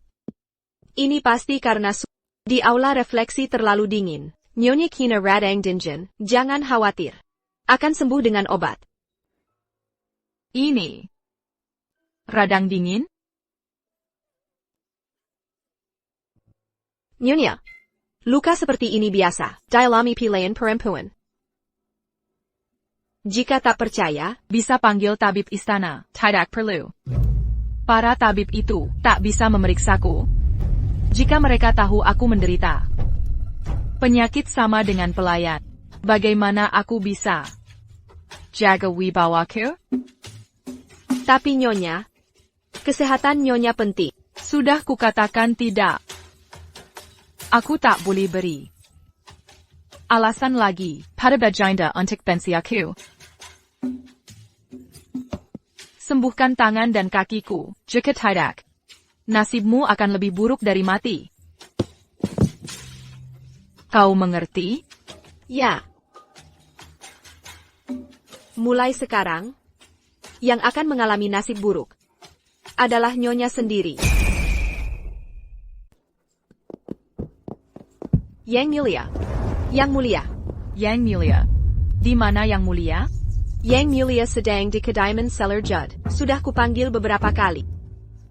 Ini pasti karena di aula refleksi terlalu dingin. Nyonya kina radang dingin, jangan khawatir. Akan sembuh dengan obat. Ini. Radang dingin? Nyonya. Luka seperti ini biasa. Dialami pilihan perempuan. Jika tak percaya, bisa panggil tabib istana. Tidak perlu. Para tabib itu tak bisa memeriksaku. Jika mereka tahu aku menderita penyakit sama dengan pelayan, bagaimana aku bisa jaga wibawaku? Tapi Nyonya, kesehatan Nyonya penting. Sudah kukatakan tidak. Aku tak boleh beri alasan lagi pada baginda untuk pensiaku. Sembuhkan tangan dan kakiku. Jika tidak, nasibmu akan lebih buruk dari mati. Kau mengerti? Ya. Mulai sekarang, yang akan mengalami nasib buruk adalah Nyonya sendiri. Yang Mulia. Yang Mulia. Yang Mulia. Di mana Yang Mulia? Yang Mulia sedang di kedaian Selir Jud. Sudah kupanggil beberapa kali,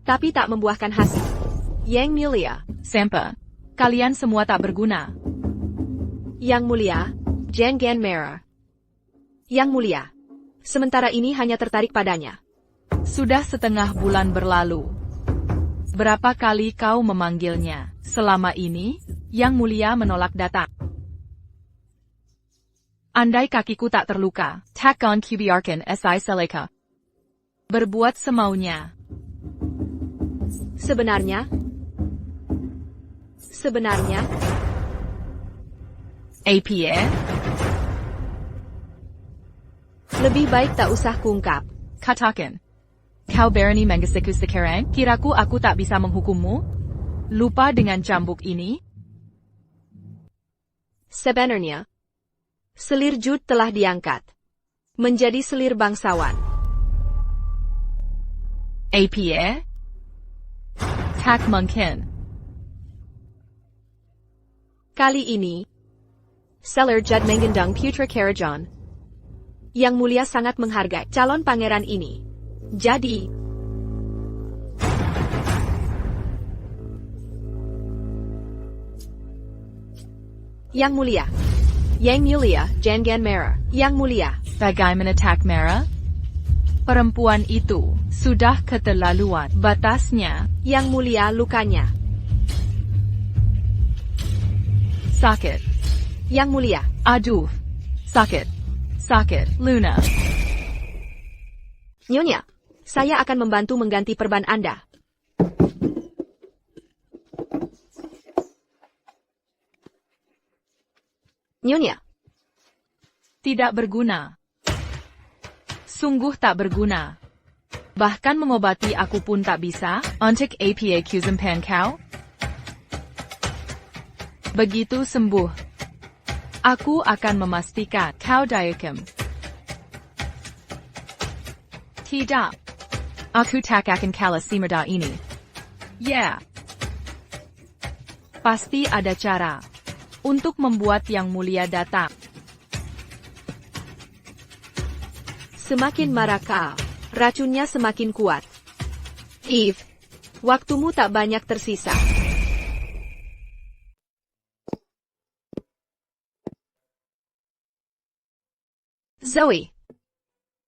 tapi tak membuahkan hasil. Yang Mulia. Sampai. Kalian semua tak berguna. Yang Mulia, jangan marah. Yang Mulia. Sementara ini hanya tertarik padanya. Sudah setengah bulan berlalu. Berapa kali kau memanggilnya? Selama ini, Yang Mulia menolak datang. Andai kakiku tak terluka, takkan kubiarkan si Seleka berbuat semaunya. Sebenarnya, APA? Lebih baik tak usah kungkap. Katakan. Kau berani menggesiku sekarang? Kiraku aku tak bisa menghukummu? Lupa dengan cambuk ini? Sebenarnya, Selir Jud telah diangkat menjadi selir bangsawan. APA? Tak mungkin. Kali ini, Seller Judd Mengendang Putra Karajan. Yang Mulia sangat menghargai calon pangeran ini. Jadi, Yang Mulia. Yang Mulia, Jangan Merah. Yang Mulia. Bagaimana tak merah? Perempuan itu sudah keterlaluan batasnya. Yang Mulia lukanya. Sakit. Yang Mulia. Aduh. Sakit. Sakit. Luna. Nyonya, saya akan membantu mengganti perban Anda. Nyonya. Tidak berguna. Sungguh tak berguna. Bahkan mengobati aku pun tak bisa. Untuk apa kusempan kau? Begitu sembuh, aku akan memastikan kau diakem. Tidak. Aku tak akan kalah simerda ini. Yeah. Pasti ada cara untuk membuat Yang Mulia datang. Semakin marah kau, racunnya semakin kuat. Eve, waktumu tak banyak tersisa. Zoe,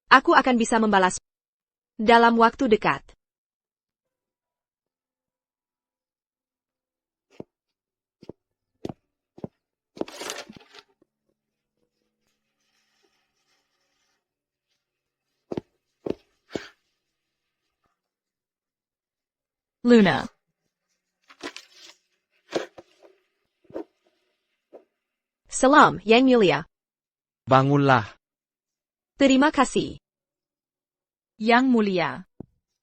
aku akan bisa membalas dalam waktu dekat. Luna. Salam, Yang Mulia. Bangunlah. Terima kasih. Yang Mulia.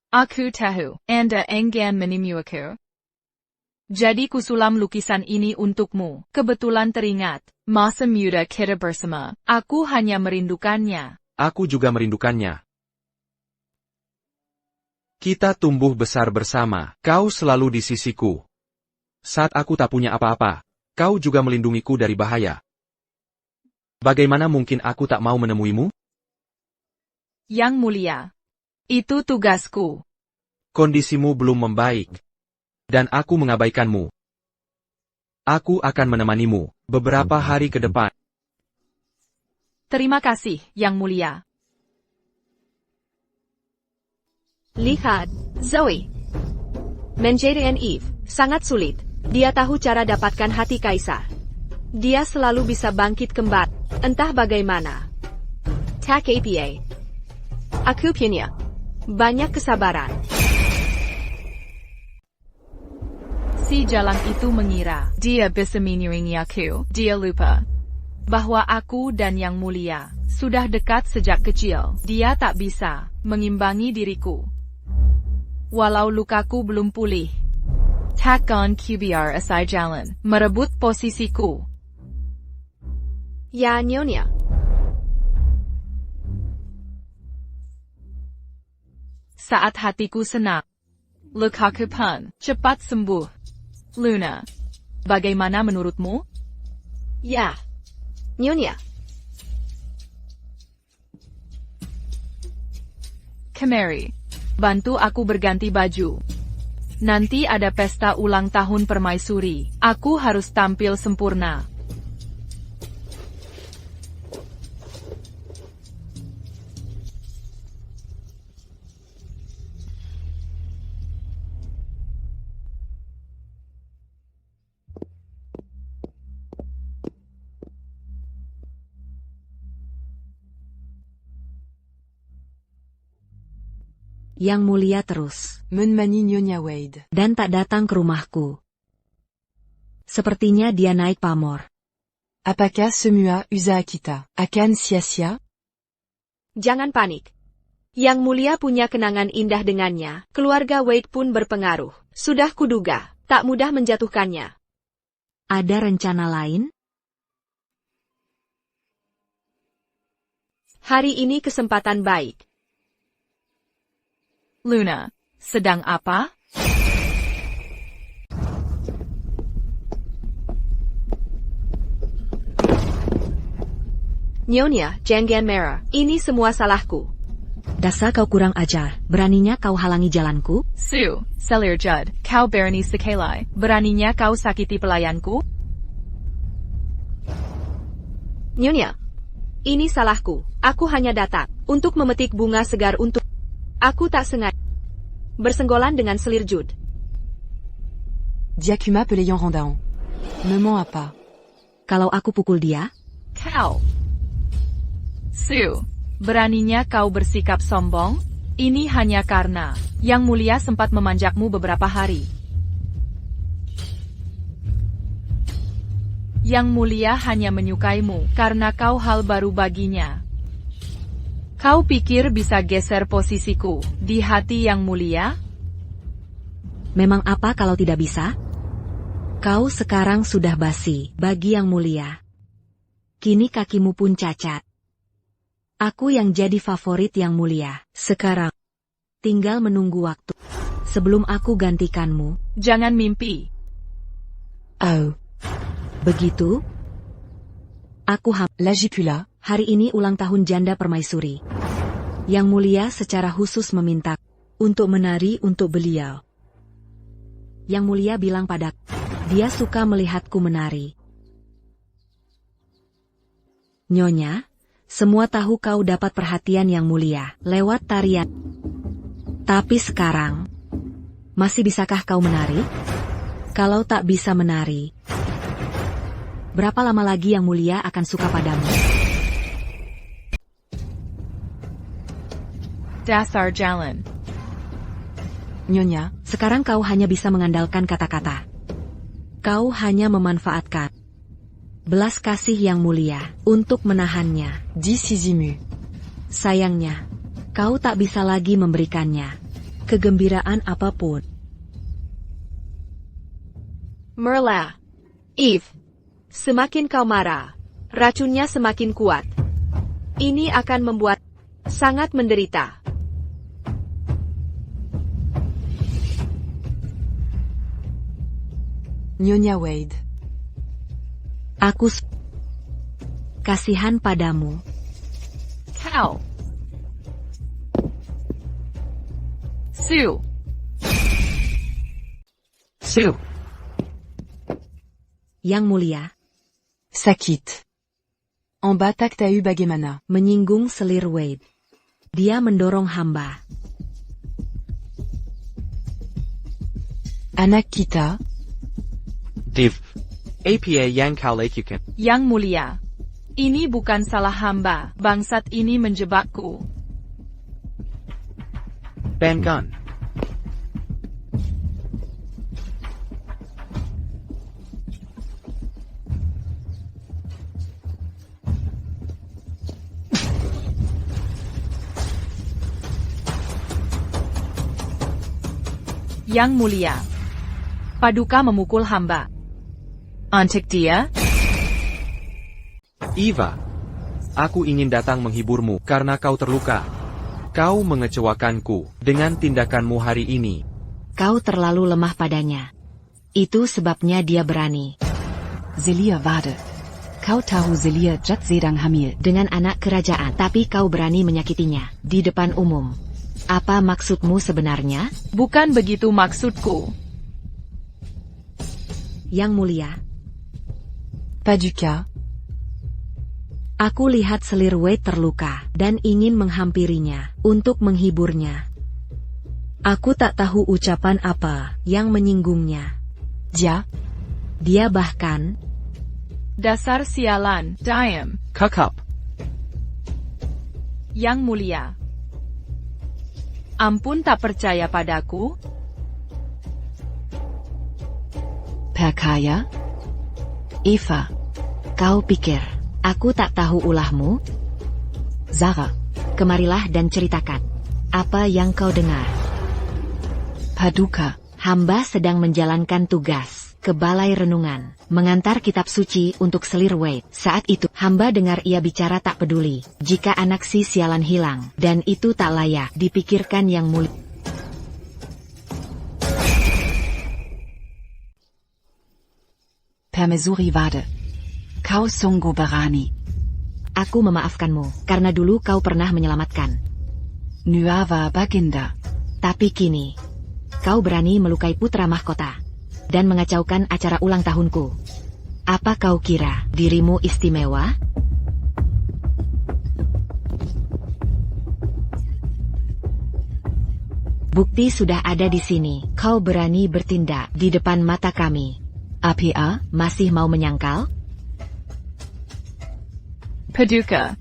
Aku tahu Anda enggan menimu aku. Jadi kusulam lukisan ini untukmu. Kebetulan teringat, masa muda kita bersama. Aku hanya merindukannya. Aku juga merindukannya. Kita tumbuh besar bersama. Kau selalu di sisiku. Saat aku tak punya apa-apa, kau juga melindungiku dari bahaya. Bagaimana mungkin aku tak mau menemuimu? Yang Mulia. Itu tugasku. Kondisimu belum membaik. Dan aku mengabaikanmu. Aku akan menemanimu beberapa hari ke depan. Terima kasih, Yang Mulia. Lihat, Zoe. Menjadikan Eve sangat sulit. Dia tahu cara dapatkan hati Kaisar. Dia selalu bisa bangkit kembali, entah bagaimana. Tak apa. Aku punya banyak kesabaran. Si jalang itu mengira dia bisa mengiringi aku. Dia lupa bahwa aku dan Yang Mulia sudah dekat sejak kecil. Dia tak bisa mengimbangi diriku. Walau lukaku belum pulih. Takkan QBR asai jalan merebut posisiku. Ya, Nyonya. Saat hatiku senang, lukaku pun cepat sembuh. Luna, bagaimana menurutmu? Ya, Nyonya. Kemari, bantu aku berganti baju. Nanti ada pesta ulang tahun permaisuri. Aku harus tampil sempurna. Yang Mulia terus menemani Nyonya Wade. Dan tak datang ke rumahku. Sepertinya dia naik pamor. Apakah semua usaha kita akan sia-sia? Jangan panik. Yang Mulia punya kenangan indah dengannya. Keluarga Wade pun berpengaruh. Sudah kuduga, tak mudah menjatuhkannya. Ada rencana lain? Hari ini kesempatan baik. Luna, sedang apa? Nyonya, jangan marah. Ini semua salahku. Dasar kau kurang ajar, beraninya kau halangi jalanku? Su, Selir Judd, kau berani sekali. Beraninya kau sakiti pelayanku? Nyonya, ini salahku. Aku hanya datang untuk memetik bunga segar untuk... Aku tak sengaja bersenggolan dengan Selir Judd. Diacuma pelayant rondant. Ne mens pas. Kalau aku pukul dia? Kau. Su, beraninya kau bersikap sombong? Ini hanya karena Yang Mulia sempat memanjakmu beberapa hari. Yang Mulia hanya menyukaimu karena kau hal baru baginya. Kau pikir bisa geser posisiku di hati Yang Mulia? Memang apa kalau tidak bisa? Kau sekarang sudah basi bagi Yang Mulia. Kini kakimu pun cacat. Aku yang jadi favorit Yang Mulia. Sekarang, tinggal menunggu waktu. Sebelum aku gantikanmu. Jangan mimpi. Oh. Begitu? Aku Lagipula. Hari ini ulang tahun janda permaisuri. Yang Mulia secara khusus meminta untuk menari untuk beliau. Yang Mulia bilang padaku, dia suka melihatku menari. Nyonya, semua tahu kau dapat perhatian Yang Mulia lewat tarian. Tapi sekarang, masih bisakah kau menari? Kalau tak bisa menari, berapa lama lagi Yang Mulia akan suka padamu? Dasar jalan. Nyonya, sekarang kau hanya bisa mengandalkan kata-kata. Kau hanya memanfaatkan belas kasih Yang Mulia untuk menahannya. Disizimu. Sayangnya, kau tak bisa lagi memberikannya kegembiraan apapun. Merla. Eve. Semakin kau marah, racunnya semakin kuat. Ini akan membuat sangat menderita. Nyonya Wade. Aku kasihan padamu. Kau. Su. Su. Yang Mulia. Sakit. En bas tahu bagaimana? Menyinggung Selir Wade. Dia mendorong hamba. Anak kita. Div. APA yang kau lakukan. Yang Mulia. Ini bukan salah hamba. Bangsat ini menjebakku. Ben Gun. Yang Mulia. Paduka memukul hamba. Antik dia? Eva. Aku ingin datang menghiburmu karena kau terluka. Kau mengecewakanku dengan tindakanmu hari ini. Kau terlalu lemah padanya. Itu sebabnya dia berani. Zelia Wade. Kau tahu Zelia Judd sedang hamil dengan anak kerajaan, tapi kau berani menyakitinya di depan umum. Apa maksudmu sebenarnya? Bukan begitu maksudku. Yang Mulia. Paduka. Aku lihat Selir Wade terluka dan ingin menghampirinya untuk menghiburnya. Aku tak tahu ucapan apa yang menyinggungnya. Dia bahkan... Dasar sialan, diam. Kakap. Yang Mulia. Ampun tak percaya padaku? Perkaya? Eva, kau pikir aku tak tahu ulahmu? Zara, kemarilah dan ceritakan apa yang kau dengar. Paduka, hamba sedang menjalankan tugas ke balai renungan, mengantar kitab suci untuk Selir Wade. Saat itu, hamba dengar ia bicara tak peduli jika anak si sialan hilang, dan itu tak layak dipikirkan Yang Mulia. Permaisuri Wade. Kau sungguh berani. Aku memaafkanmu, karena dulu kau pernah menyelamatkan. Nuava Baginda. Tapi kini, kau berani melukai putra mahkota dan mengacaukan acara ulang tahunku. Apa kau kira dirimu istimewa? Bukti sudah ada di sini. Kau berani bertindak di depan mata kami. APA masih mau menyangkal? Paduka.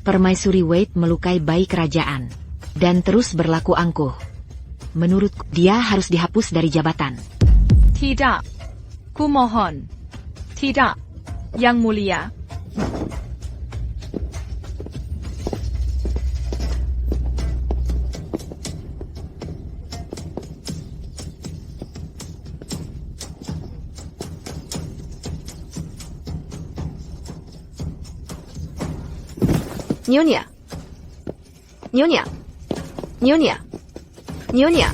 Permaisuri Wade melukai bayi kerajaan dan terus berlaku angkuh. Menurutku, dia harus dihapus dari jabatan. Tidak. Kumohon. Tidak. Yang Mulia. Nyonya. Nyonya. Nyonya. Nyonya.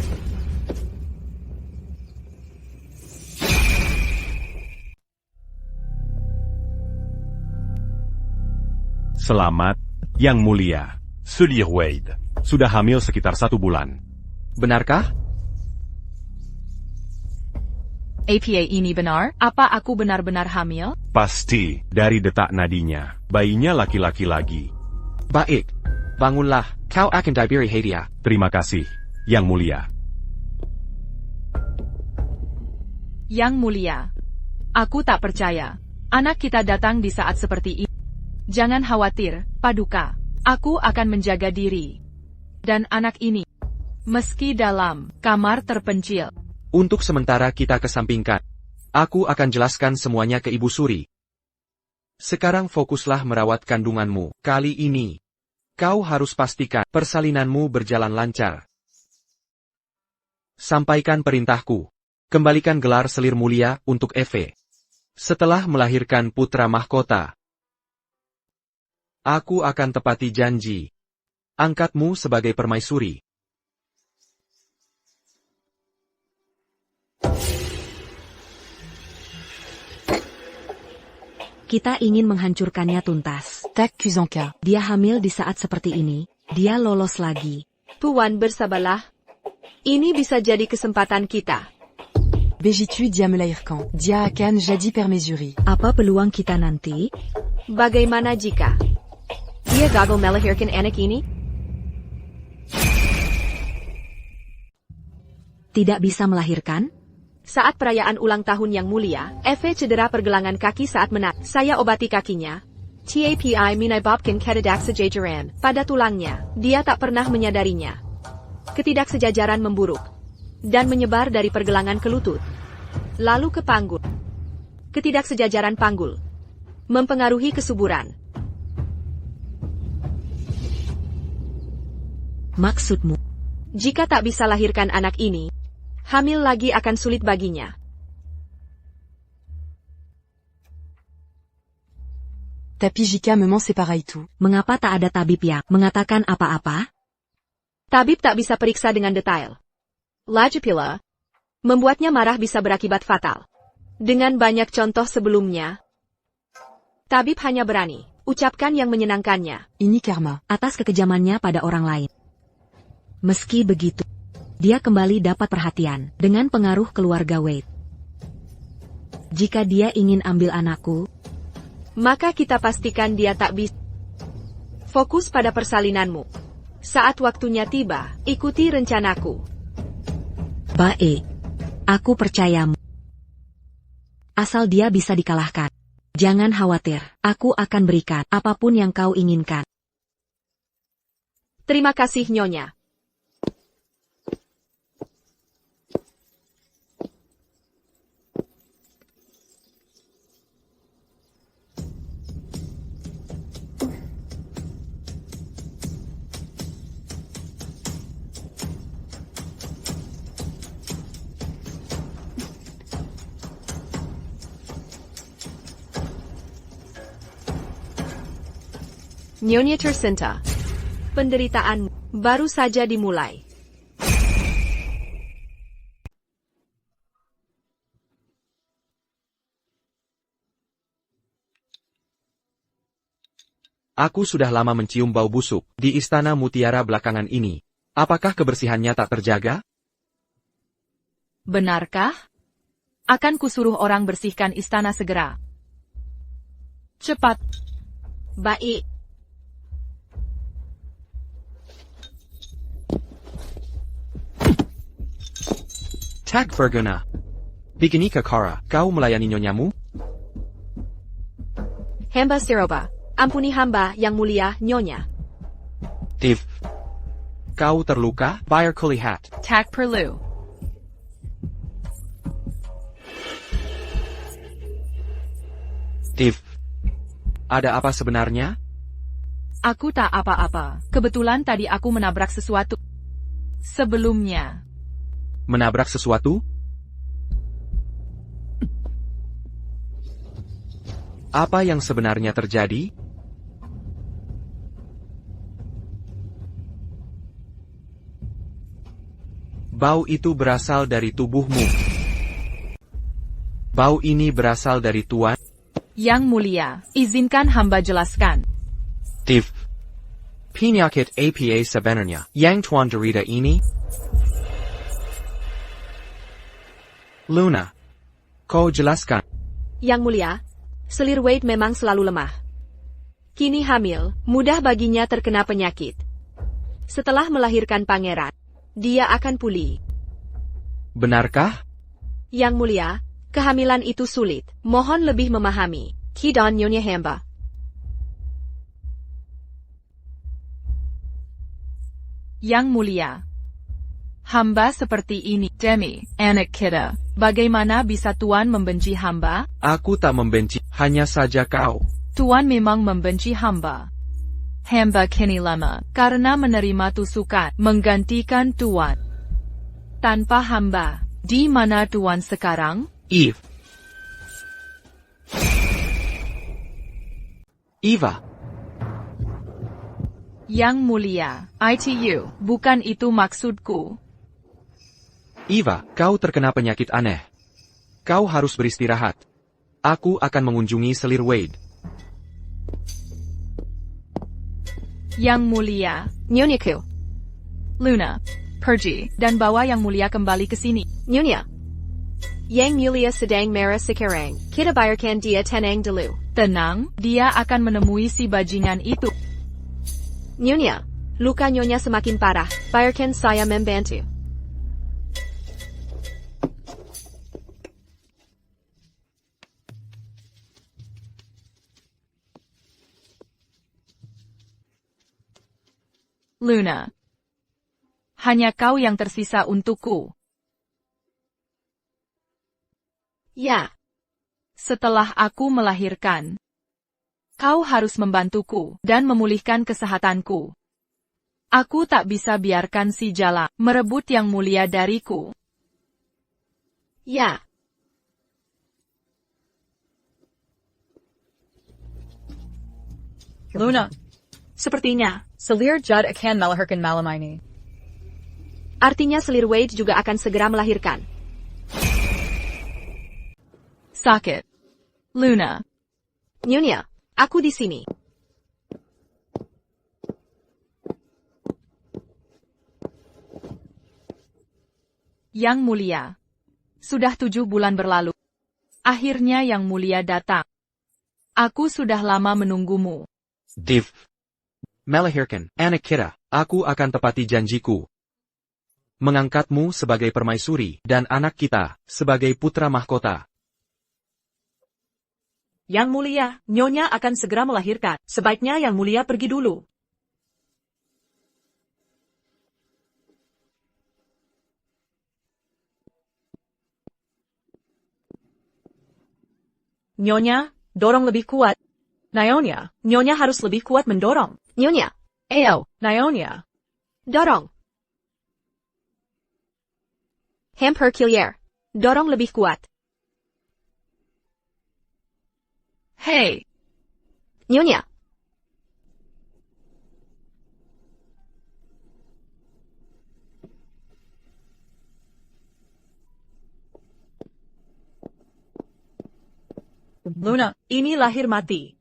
Selamat, Yang Mulia. Sudir Wade. Sudah hamil sekitar 1 bulan. Benarkah? APA ini benar? Apa aku benar-benar hamil? Pasti, dari detak nadinya. Bayinya laki-laki lagi. Baik. Bangunlah, kau akan diberi hadiah. Terima kasih, Yang Mulia. Yang Mulia. Aku tak percaya. Anak kita datang di saat seperti ini. Jangan khawatir, Paduka. Aku akan menjaga diri. Dan anak ini. Meski dalam kamar terpencil. Untuk sementara kita kesampingkan. Aku akan jelaskan semuanya ke Ibu Suri. Sekarang fokuslah merawat kandunganmu. Kali ini, kau harus pastikan persalinanmu berjalan lancar. Sampaikan perintahku. Kembalikan gelar selir mulia untuk Eve. Setelah melahirkan putra mahkota, aku akan tepati janji. Angkatmu sebagai permaisuri. Kita ingin menghancurkannya tuntas. Tak Kuzanka. Dia hamil di saat seperti ini. Dia lolos lagi. Tuan bersabarlah. Ini bisa jadi kesempatan kita. Begitu dia melahirkan. Dia akan jadi permaisuri. Apa peluang kita nanti? Bagaimana jika dia gagal melahirkan anak ini? Tidak bisa melahirkan? Saat perayaan ulang tahun yang mulia, Eve cedera pergelangan kaki saat menat. Saya obati kakinya. TAPI menyebabkan ketidak sejajaran pada tulangnya. Dia tak pernah menyadarinya. Ketidaksejajaran memburuk dan menyebar dari pergelangan ke lutut, lalu ke panggul. Ketidaksejajaran panggul mempengaruhi kesuburan. Maksudmu? Jika tak bisa lahirkan anak ini, hamil lagi akan sulit baginya. Tapi jika memang c'est pareil tout. Mengapa tak ada tabib yang mengatakan apa-apa? Tabib tak bisa periksa dengan detail. Lagi pula, membuatnya marah bisa berakibat fatal. Dengan banyak contoh sebelumnya, tabib hanya berani ucapkan yang menyenangkannya. Ini karma. Atas kekejamannya pada orang lain. Meski begitu, dia kembali dapat perhatian dengan pengaruh keluarga Wade. Jika dia ingin ambil anakku, maka kita pastikan dia tak bisa. Fokus pada persalinanmu. Saat waktunya tiba, ikuti rencanaku. Baik. Aku percayamu. Asal dia bisa dikalahkan. Jangan khawatir, aku akan berikan apapun yang kau inginkan. Terima kasih, Nyonya. Nyonya Tercinta, penderitaan baru saja dimulai. Aku sudah lama mencium bau busuk di Istana Mutiara belakangan ini. Apakah kebersihannya tak terjaga? Benarkah? Akan kusuruh orang bersihkan istana segera. Cepat. Baik. Tag Verguna. Bikini Kakara, kau melayani nyonyamu? Hamba Siroba. Ampuni hamba yang mulia, Nyonya. Tiv. Kau terluka? Bayar kulihat. Tak perlu. Tiv. Ada apa sebenarnya? Aku tak apa-apa. Kebetulan tadi aku menabrak sesuatu. Sebelumnya. Menabrak sesuatu? Apa yang sebenarnya terjadi? Bau itu berasal dari tubuhmu. Bau ini berasal dari Tuan? Yang mulia, izinkan hamba jelaskan. Tiv. Penyakit apa sebenarnya yang Tuan derita ini? Luna. Kau jelaskan. Yang mulia, selir Wade memang selalu lemah. Kini hamil, mudah baginya terkena penyakit. Setelah melahirkan pangeran, dia akan pulih. Benarkah? Yang mulia, kehamilan itu sulit. Mohon lebih memahami. Kidon Nyonya hamba. Yang mulia. Hamba seperti ini, Demi, anak kita. Bagaimana bisa Tuan membenci hamba? Aku tak membenci, hanya saja kau. Tuan memang membenci hamba. Hamba kini lama, karena menerima tusukan, menggantikan Tuan. Tanpa hamba, di mana Tuan sekarang? Eve. Eva. Yang mulia, ITU, bukan itu maksudku. Eva, kau terkena penyakit aneh. Kau harus beristirahat. Aku akan mengunjungi selir Wade. Yang mulia, Nyonya. Luna, pergi, dan bawa yang mulia kembali ke sini. Nyonya. Yang mulia sedang marah sekarang. Kita bayarkan dia tenang dulu. Tenang, dia akan menemui si bajingan itu. Nyonya, luka Nyonya semakin parah. Bayarkan saya membantu. Luna. Hanya kau yang tersisa untukku. Ya. Setelah aku melahirkan, kau harus membantuku dan memulihkan kesehatanku. Aku tak bisa biarkan si Jala merebut yang mulia dariku. Ya. Luna. Sepertinya, selir Judd akan melahirkan malam ini. Artinya selir Wade juga akan segera melahirkan. Sakit. Luna. Nyonya, aku di sini. Yang mulia. Sudah 7 bulan berlalu. Akhirnya yang mulia datang. Aku sudah lama menunggumu. Div. Melahirkan, anak kita, aku akan tepati janjiku. Mengangkatmu sebagai permaisuri, dan anak kita, sebagai putra mahkota. Yang mulia, Nyonya akan segera melahirkan. Sebaiknya Yang mulia pergi dulu. Nyonya, dorong lebih kuat. Nyonya, Nyonya harus lebih kuat mendorong. Nyonya, ayo. Nyonya. Dorong. Hemp Herculier. Dorong lebih kuat. Hey. Nyonya. Luna, ini lahir mati.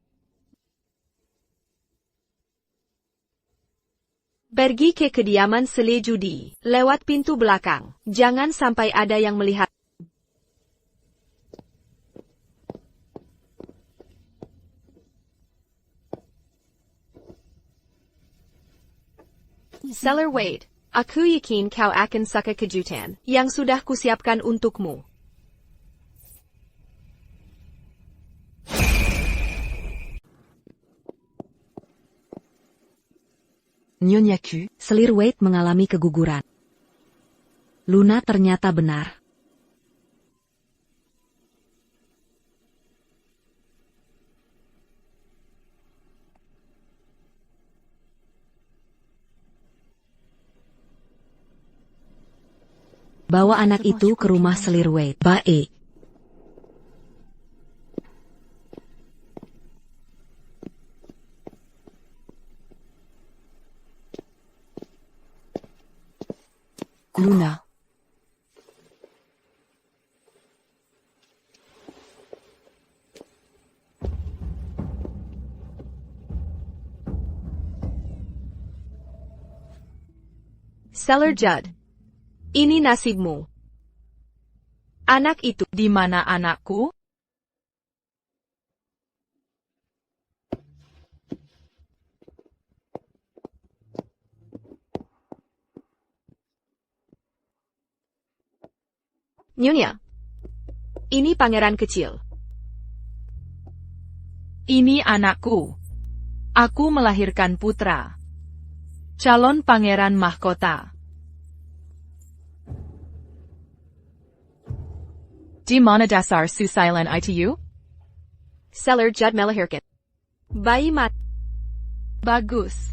Pergi ke kediaman Sele judi, lewat pintu belakang. Jangan sampai ada yang melihat. Seller Wade, aku yakin kau akan suka kejutan yang sudah kusiapkan untukmu. Nyonya Q, selir Wade mengalami keguguran. Luna ternyata benar. Bawa anak itu ke rumah selir Wade. Baik. Luna. Seller Judd, ini nasibmu. Anak itu. Di mana anakku? Nyonya, ini pangeran kecil. Ini anakku. Aku melahirkan putra. Calon pangeran mahkota. Di mana dasar susailan itu? Seller Judd melahirkan bayi mat. Bagus.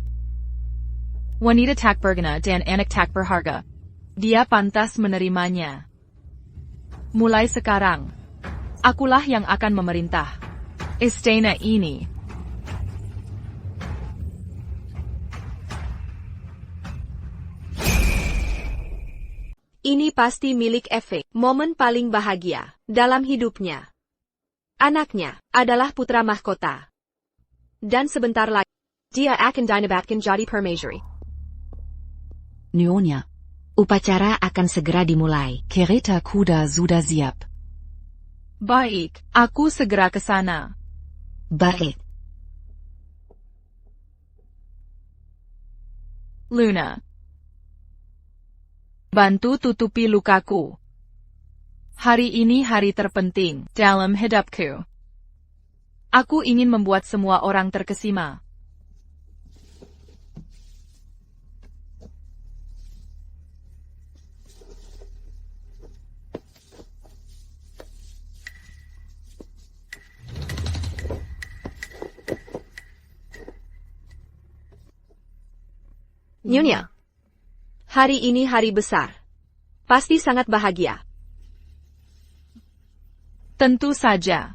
Wanita tak berguna dan anak tak berharga. Dia pantas menerimanya. Mulai sekarang, akulah yang akan memerintah istana ini. Ini pasti milik Efek, momen paling bahagia dalam hidupnya. Anaknya adalah putra mahkota. Dan sebentar lagi, dia akan dinobatkan jadi permaisuri. Nyonya. Upacara akan segera dimulai. Kereta kuda sudah siap. Baik, aku segera ke sana. Baik. Luna. Bantu tutupi lukaku. Hari ini hari terpenting dalam hidupku. Aku ingin membuat semua orang terkesima. Nyonya, hari ini hari besar. Pasti sangat bahagia. Tentu saja.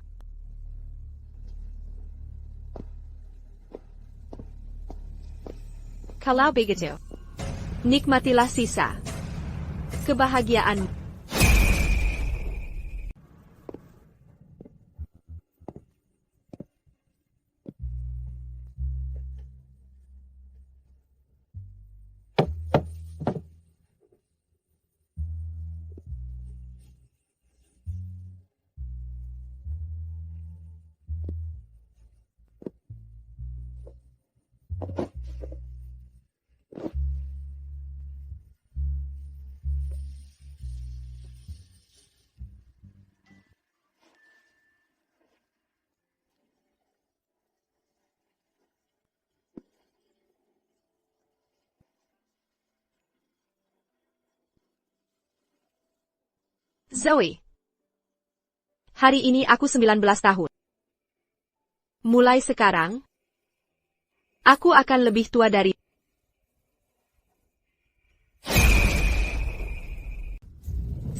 Kalau begitu, nikmatilah sisa kebahagiaanmu. Zoe. Hari ini aku 19 tahun. Mulai sekarang, aku akan lebih tua dari...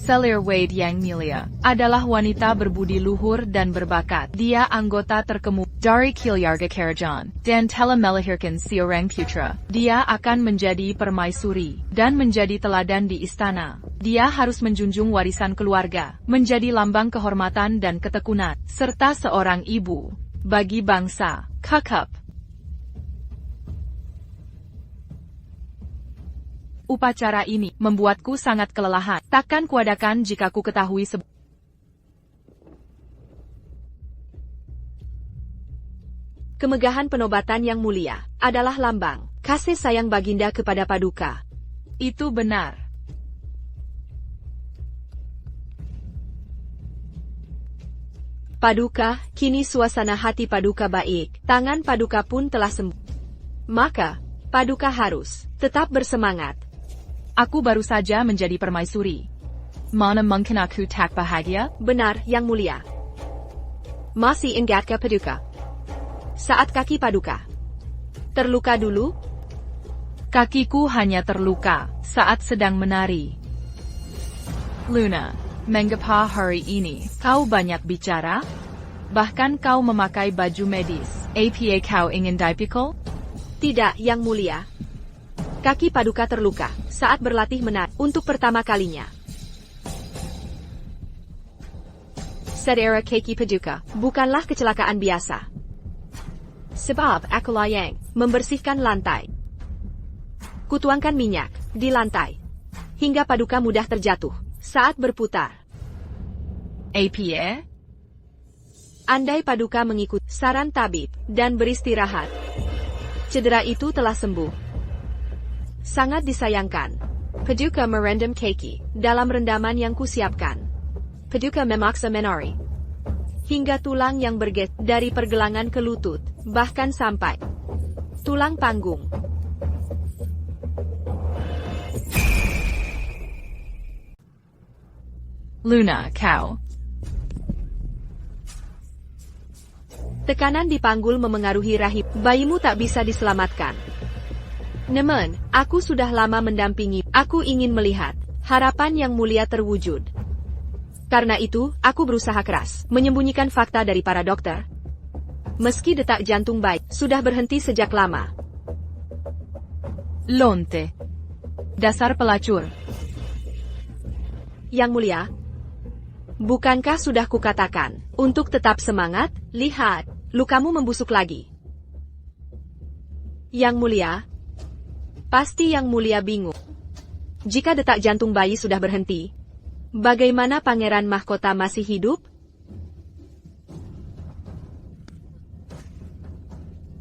Selir Wade yang mulia adalah wanita berbudi luhur dan berbakat. Dia anggota terkemuka dari Keluarga Kerajaan dan telah melahirkan seorang putra. Dia akan menjadi permaisuri dan menjadi teladan di istana. Dia harus menjunjung warisan keluarga, menjadi lambang kehormatan dan ketekunan, serta seorang ibu bagi bangsa. Kakak. Upacara ini membuatku sangat kelelahan. Takkan kuadakan jika ku ketahui Kemegahan penobatan yang mulia adalah lambang kasih sayang Baginda kepada Paduka. Itu benar. Paduka, kini suasana hati Paduka baik, tangan Paduka pun telah sembuh. Maka, Paduka harus tetap bersemangat. Aku baru saja menjadi permaisuri. Mana mungkin aku tak bahagia? Benar, Yang Mulia. Masih ingat ke Paduka? Saat kaki Paduka terluka dulu? Kakiku hanya terluka saat sedang menari. Luna, mengapa hari ini kau banyak bicara? Bahkan kau memakai baju medis. Apa kau ingin dipikul? Tidak, Yang Mulia. Kaki Paduka terluka saat berlatih menari untuk pertama kalinya. Saudara kaki Paduka bukanlah kecelakaan biasa. Sebab akulah yang membersihkan lantai. Kutuangkan minyak di lantai hingga Paduka mudah terjatuh saat berputar. Apa? Andai Paduka mengikut saran tabib dan beristirahat, cedera itu telah sembuh. Sangat disayangkan, Paduka merendam kaki dalam rendaman yang kusiapkan. Paduka memaksa menari hingga tulang yang bergeser dari pergelangan ke lutut, bahkan sampai tulang panggung. Luna, kau. Tekanan di panggul memengaruhi rahim. Bayimu tak bisa diselamatkan. Namun, aku sudah lama mendampingi. Aku ingin melihat harapan yang mulia terwujud. Karena itu, aku berusaha keras menyembunyikan fakta dari para dokter. Meski detak jantung bayi sudah berhenti sejak lama. Lonte. Dasar pelacur. Yang Mulia, bukankah sudah kukatakan untuk tetap semangat? Lihat, lukamu membusuk lagi. Yang Mulia, pasti Yang Mulia bingung. Jika detak jantung bayi sudah berhenti, bagaimana Pangeran Mahkota masih hidup?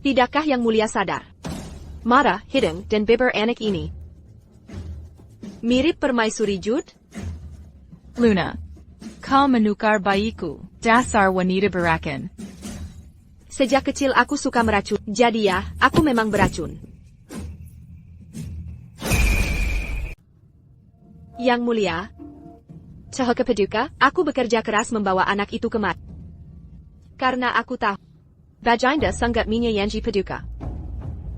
Tidakkah Yang Mulia sadar? Mata, hidung, dan bibir anak ini mirip permaisuri Jude? Luna, kau menukar bayiku. Dasar wanita berakan. Sejak kecil aku suka meracun. Jadi ya, aku memang beracun. Yang Mulia, Cahaya Paduka, aku bekerja keras membawa anak itu kemari. Karena aku tahu, Baginda sangat menyayangi Paduka.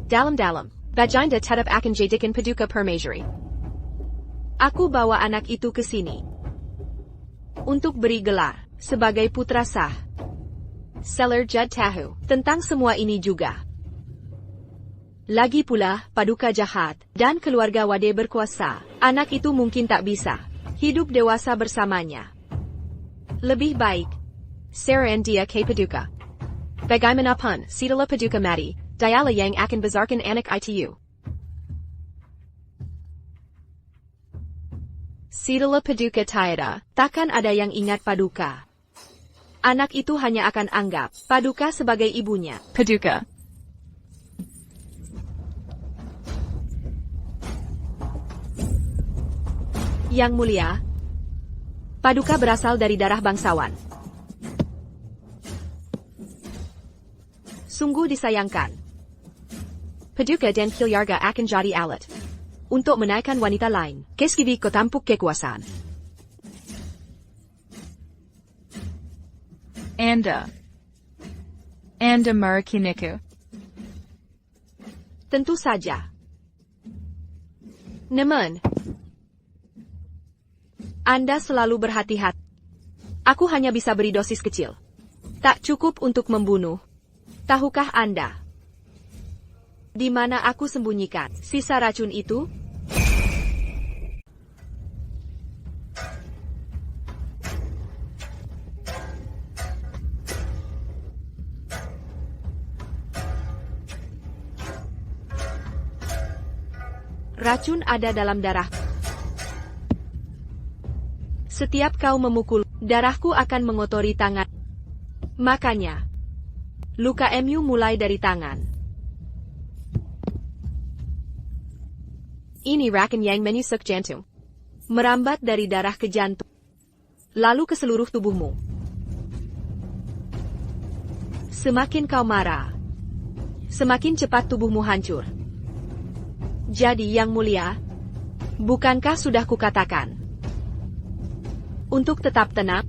Dalam-dalam, Baginda tetap akan jadikan Paduka permaisuri. Aku bawa anak itu ke sini untuk beri gelar sebagai putra sah. Seller Jud tahu tentang semua ini juga. Lagi pula, Paduka jahat dan keluarga Wade berkuasa. Anak itu mungkin tak bisa hidup dewasa bersamanya. Lebih baik serahin dia ke Paduka. Bagaimanapun, setelah Paduka mati, dialah yang akan besarkan anak itu. Setelah Paduka tiada, takkan ada yang ingat Paduka. Anak itu hanya akan anggap Paduka sebagai ibunya. Paduka. Yang Mulia, Paduka berasal dari darah bangsawan. Sungguh disayangkan. Paduka dan keluarga akan jadi alat untuk menaikkan wanita lain. Keskivi ketampuk kekuasaan. Anda merakiniku. Tentu saja. Namun, Anda selalu berhati-hati. Aku hanya bisa beri dosis kecil. Tak cukup untuk membunuh. Tahukah Anda di mana aku sembunyikan sisa racun itu? Racun ada dalam darah. Setiap kau memukul, darahku akan mengotori tangan. Makanya, luka MU mulai dari tangan. Ini raken yang menusuk jantung. Merambat dari darah ke jantung. Lalu ke seluruh tubuhmu. Semakin kau marah, semakin cepat tubuhmu hancur. Jadi yang mulia, bukankah sudah kukatakan untuk tetap tenang?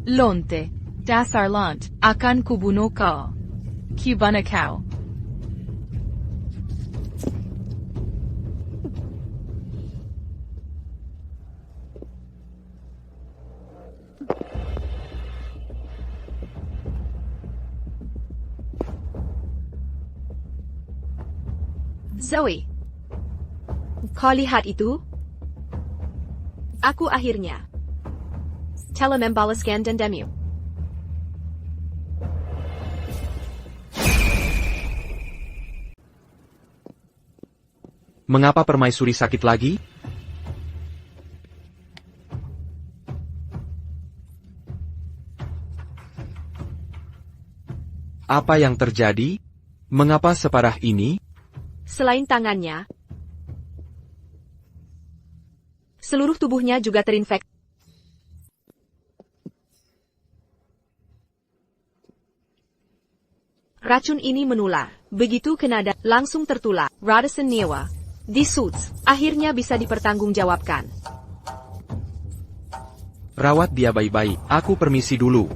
Lonte, dasar lant, akan kubunuh kau. Cubana kau. Zoe, kau lihat itu? Aku akhirnya telah membalaskan dendammu. Mengapa permaisuri sakit lagi? Apa yang terjadi? Mengapa separah ini? Selain tangannya, seluruh tubuhnya juga terinfeksi. Racun ini menular. Begitu kena langsung tertular. Radisson Niewa. Di Suits, akhirnya bisa dipertanggungjawabkan. Rawat dia baik-baik. Aku permisi dulu.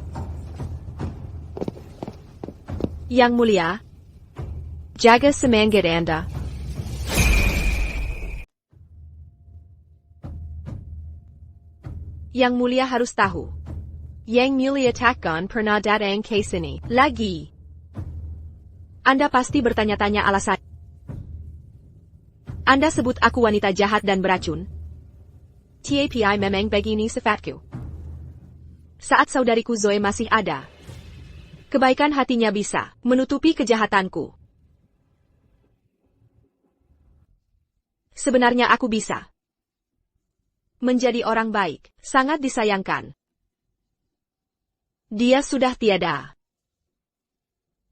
Yang mulia, jaga semangat Anda. Yang mulia harus tahu. Yang mulia takkan pernah datang ke sini lagi. Anda pasti bertanya-tanya alasan. Anda sebut aku wanita jahat dan beracun. TAPI memang begini sifatku. Saat saudariku Zoe masih ada, kebaikan hatinya bisa menutupi kejahatanku. Sebenarnya aku bisa menjadi orang baik, sangat disayangkan. Dia sudah tiada.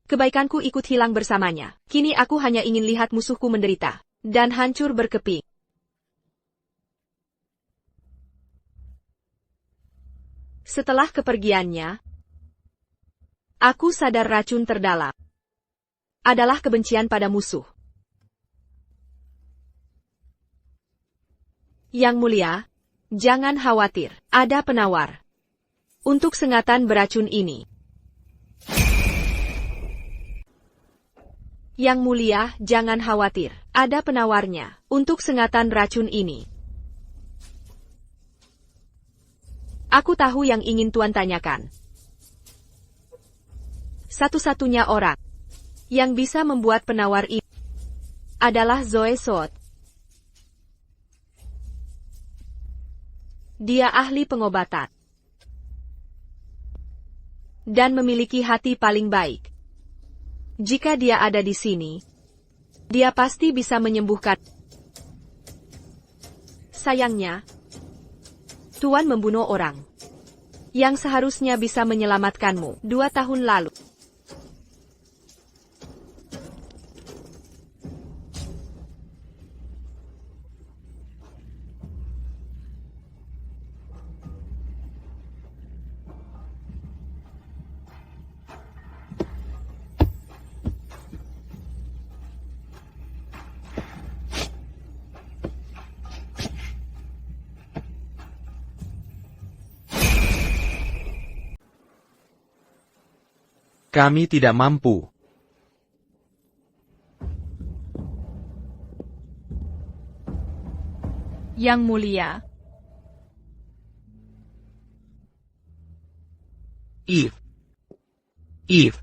Kebaikanku ikut hilang bersamanya. Kini aku hanya ingin lihat musuhku menderita dan hancur berkeping. Setelah kepergiannya, aku sadar racun terdalam adalah kebencian pada musuh. Yang mulia, jangan khawatir, ada penawar untuk sengatan beracun ini. Yang mulia, jangan khawatir, ada penawarnya untuk sengatan racun ini. Aku tahu yang ingin Tuan tanyakan. Satu-satunya orang yang bisa membuat penawar ini adalah Zoe Sot. Dia ahli pengobatan dan memiliki hati paling baik. Jika dia ada di sini, dia pasti bisa menyembuhkan. Sayangnya, Tuan membunuh orang yang seharusnya bisa menyelamatkanmu 2 tahun lalu. Kami tidak mampu. Yang mulia. Eve.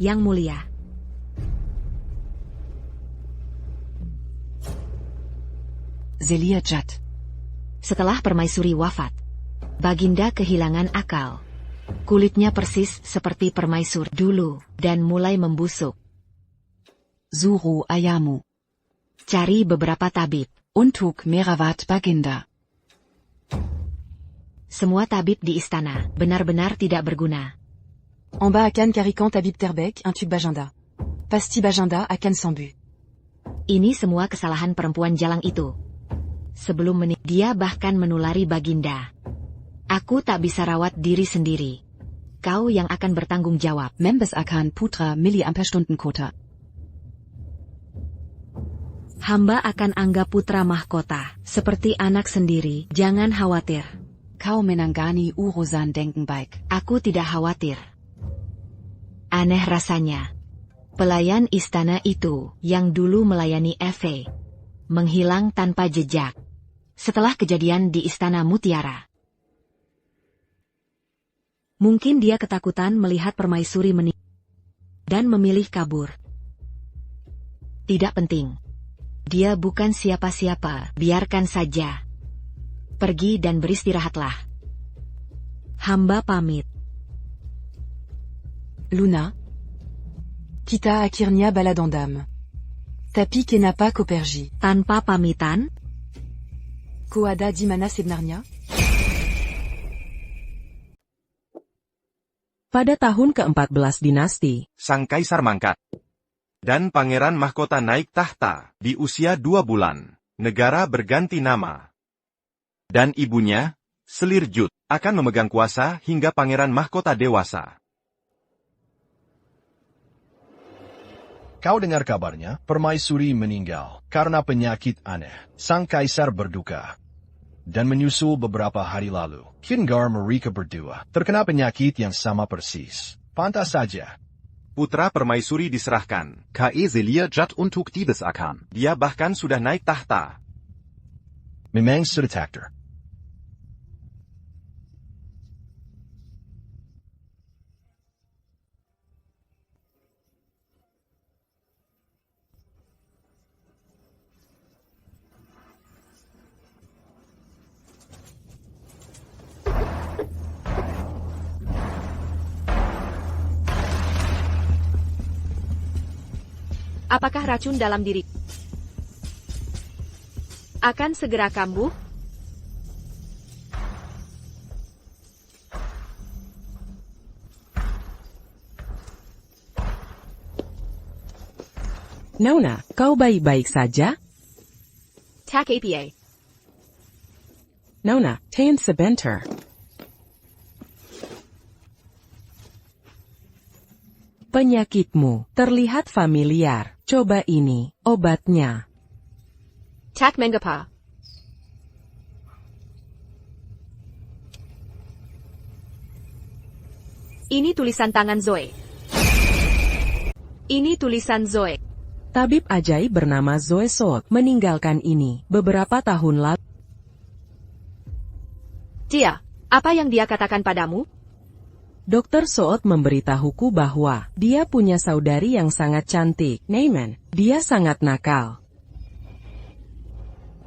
Yang Mulia. Selir Jad. Setelah permaisuri wafat, Baginda kehilangan akal. Kulitnya persis seperti permaisur dulu dan mulai membusuk. Suru Ayamu. Cari beberapa tabib. Untuk merawat Baginda. Semua tabib di istana benar-benar tidak berguna. En bas à Cannes Caricant Tabib Terbeck, un tube Baginda. Pasti Baginda à Cannes Sambu. Ini semua kesalahan perempuan jalang itu. Sebelum dia bahkan menulari Baginda. Aku tak bisa rawat diri sendiri. Kau yang akan bertanggung jawab. Membes akan putra milliampere-Stunden kota. Hamba akan anggap putra mahkota, seperti anak sendiri, jangan khawatir. Kau menangani urusan denken baik. Aku tidak khawatir. Aneh rasanya. Pelayan istana itu, yang dulu melayani Eve, menghilang tanpa jejak. Setelah kejadian di Istana Mutiara. Mungkin dia ketakutan melihat permaisuri meninggal dan memilih kabur. Tidak penting. Dia bukan siapa-siapa, biarkan saja. Pergi dan beristirahatlah. Hamba pamit. Luna. Kita akhirnya baladandam. Tapi kenapa koperji? Tanpa pamitan? Ko ada di mana sebenarnya? Pada tahun ke-14 dinasti, Sang kaisar mangkat. Dan pangeran mahkota naik tahta, di usia 2 bulan. Negara berganti nama. Dan ibunya, Selir Jud, akan memegang kuasa hingga pangeran mahkota dewasa. Kau dengar kabarnya, permaisuri meninggal karena penyakit aneh. Sang kaisar berduka. Dan menyusul beberapa hari lalu, Kingar mereka berdua terkena penyakit yang sama persis. Pantas saja. Putra permaisuri diserahkan. K.E. Selir Jad untuk Diebesakan. Dia bahkan sudah naik tahta. Memang sudah takdir. Apakah racun dalam diri akan segera kambuh? Nona, kau baik-baik saja? Tak apa. Nona, tain sebentar. Penyakitmu terlihat familiar. Coba ini, obatnya. Tak mengapa. Ini tulisan tangan Zoe. Ini tulisan Zoe. Tabib ajaib bernama Zoe Soot meninggalkan ini beberapa tahun lalu. Dia, apa yang dia katakan padamu? Dokter Soot memberitahuku bahwa dia punya saudari yang sangat cantik, Neyman. Dia sangat nakal.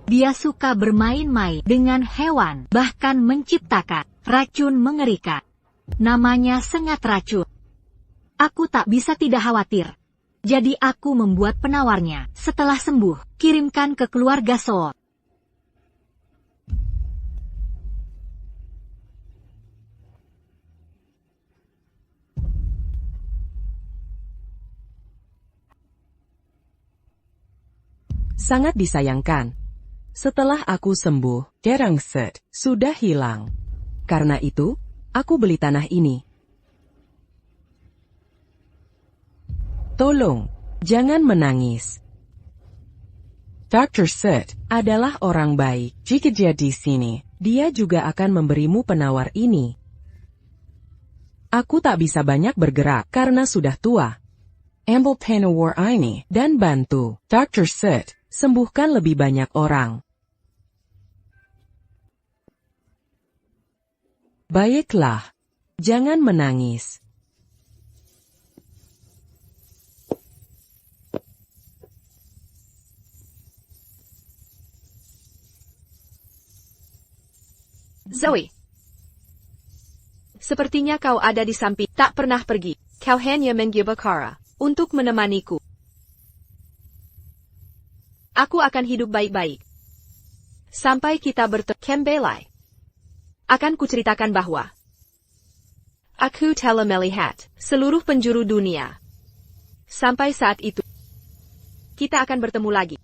Dia suka bermain-main dengan hewan, bahkan menciptakan racun mengerikan. Namanya sengat racun. Aku tak bisa tidak khawatir. Jadi aku membuat penawarnya. Setelah sembuh, kirimkan ke keluarga Soot. Sangat disayangkan. Setelah aku sembuh, Derangset sudah hilang. Karena itu, aku beli tanah ini. Tolong, jangan menangis. Dr. Set adalah orang baik. Jika dia di sini, dia juga akan memberimu penawar ini. Aku tak bisa banyak bergerak karena sudah tua. Ambil penawar ini dan bantu Dr. Set sembuhkan lebih banyak orang. Baiklah, jangan menangis. Zoe. Sepertinya kau ada di samping, tak pernah pergi. Kau hanya menggibah untuk menemaniku. Aku akan hidup baik-baik. Sampai kita bertemu kembali. Akan kuceritakan bahwa aku telah melihat seluruh penjuru dunia. Sampai saat itu, kita akan bertemu lagi.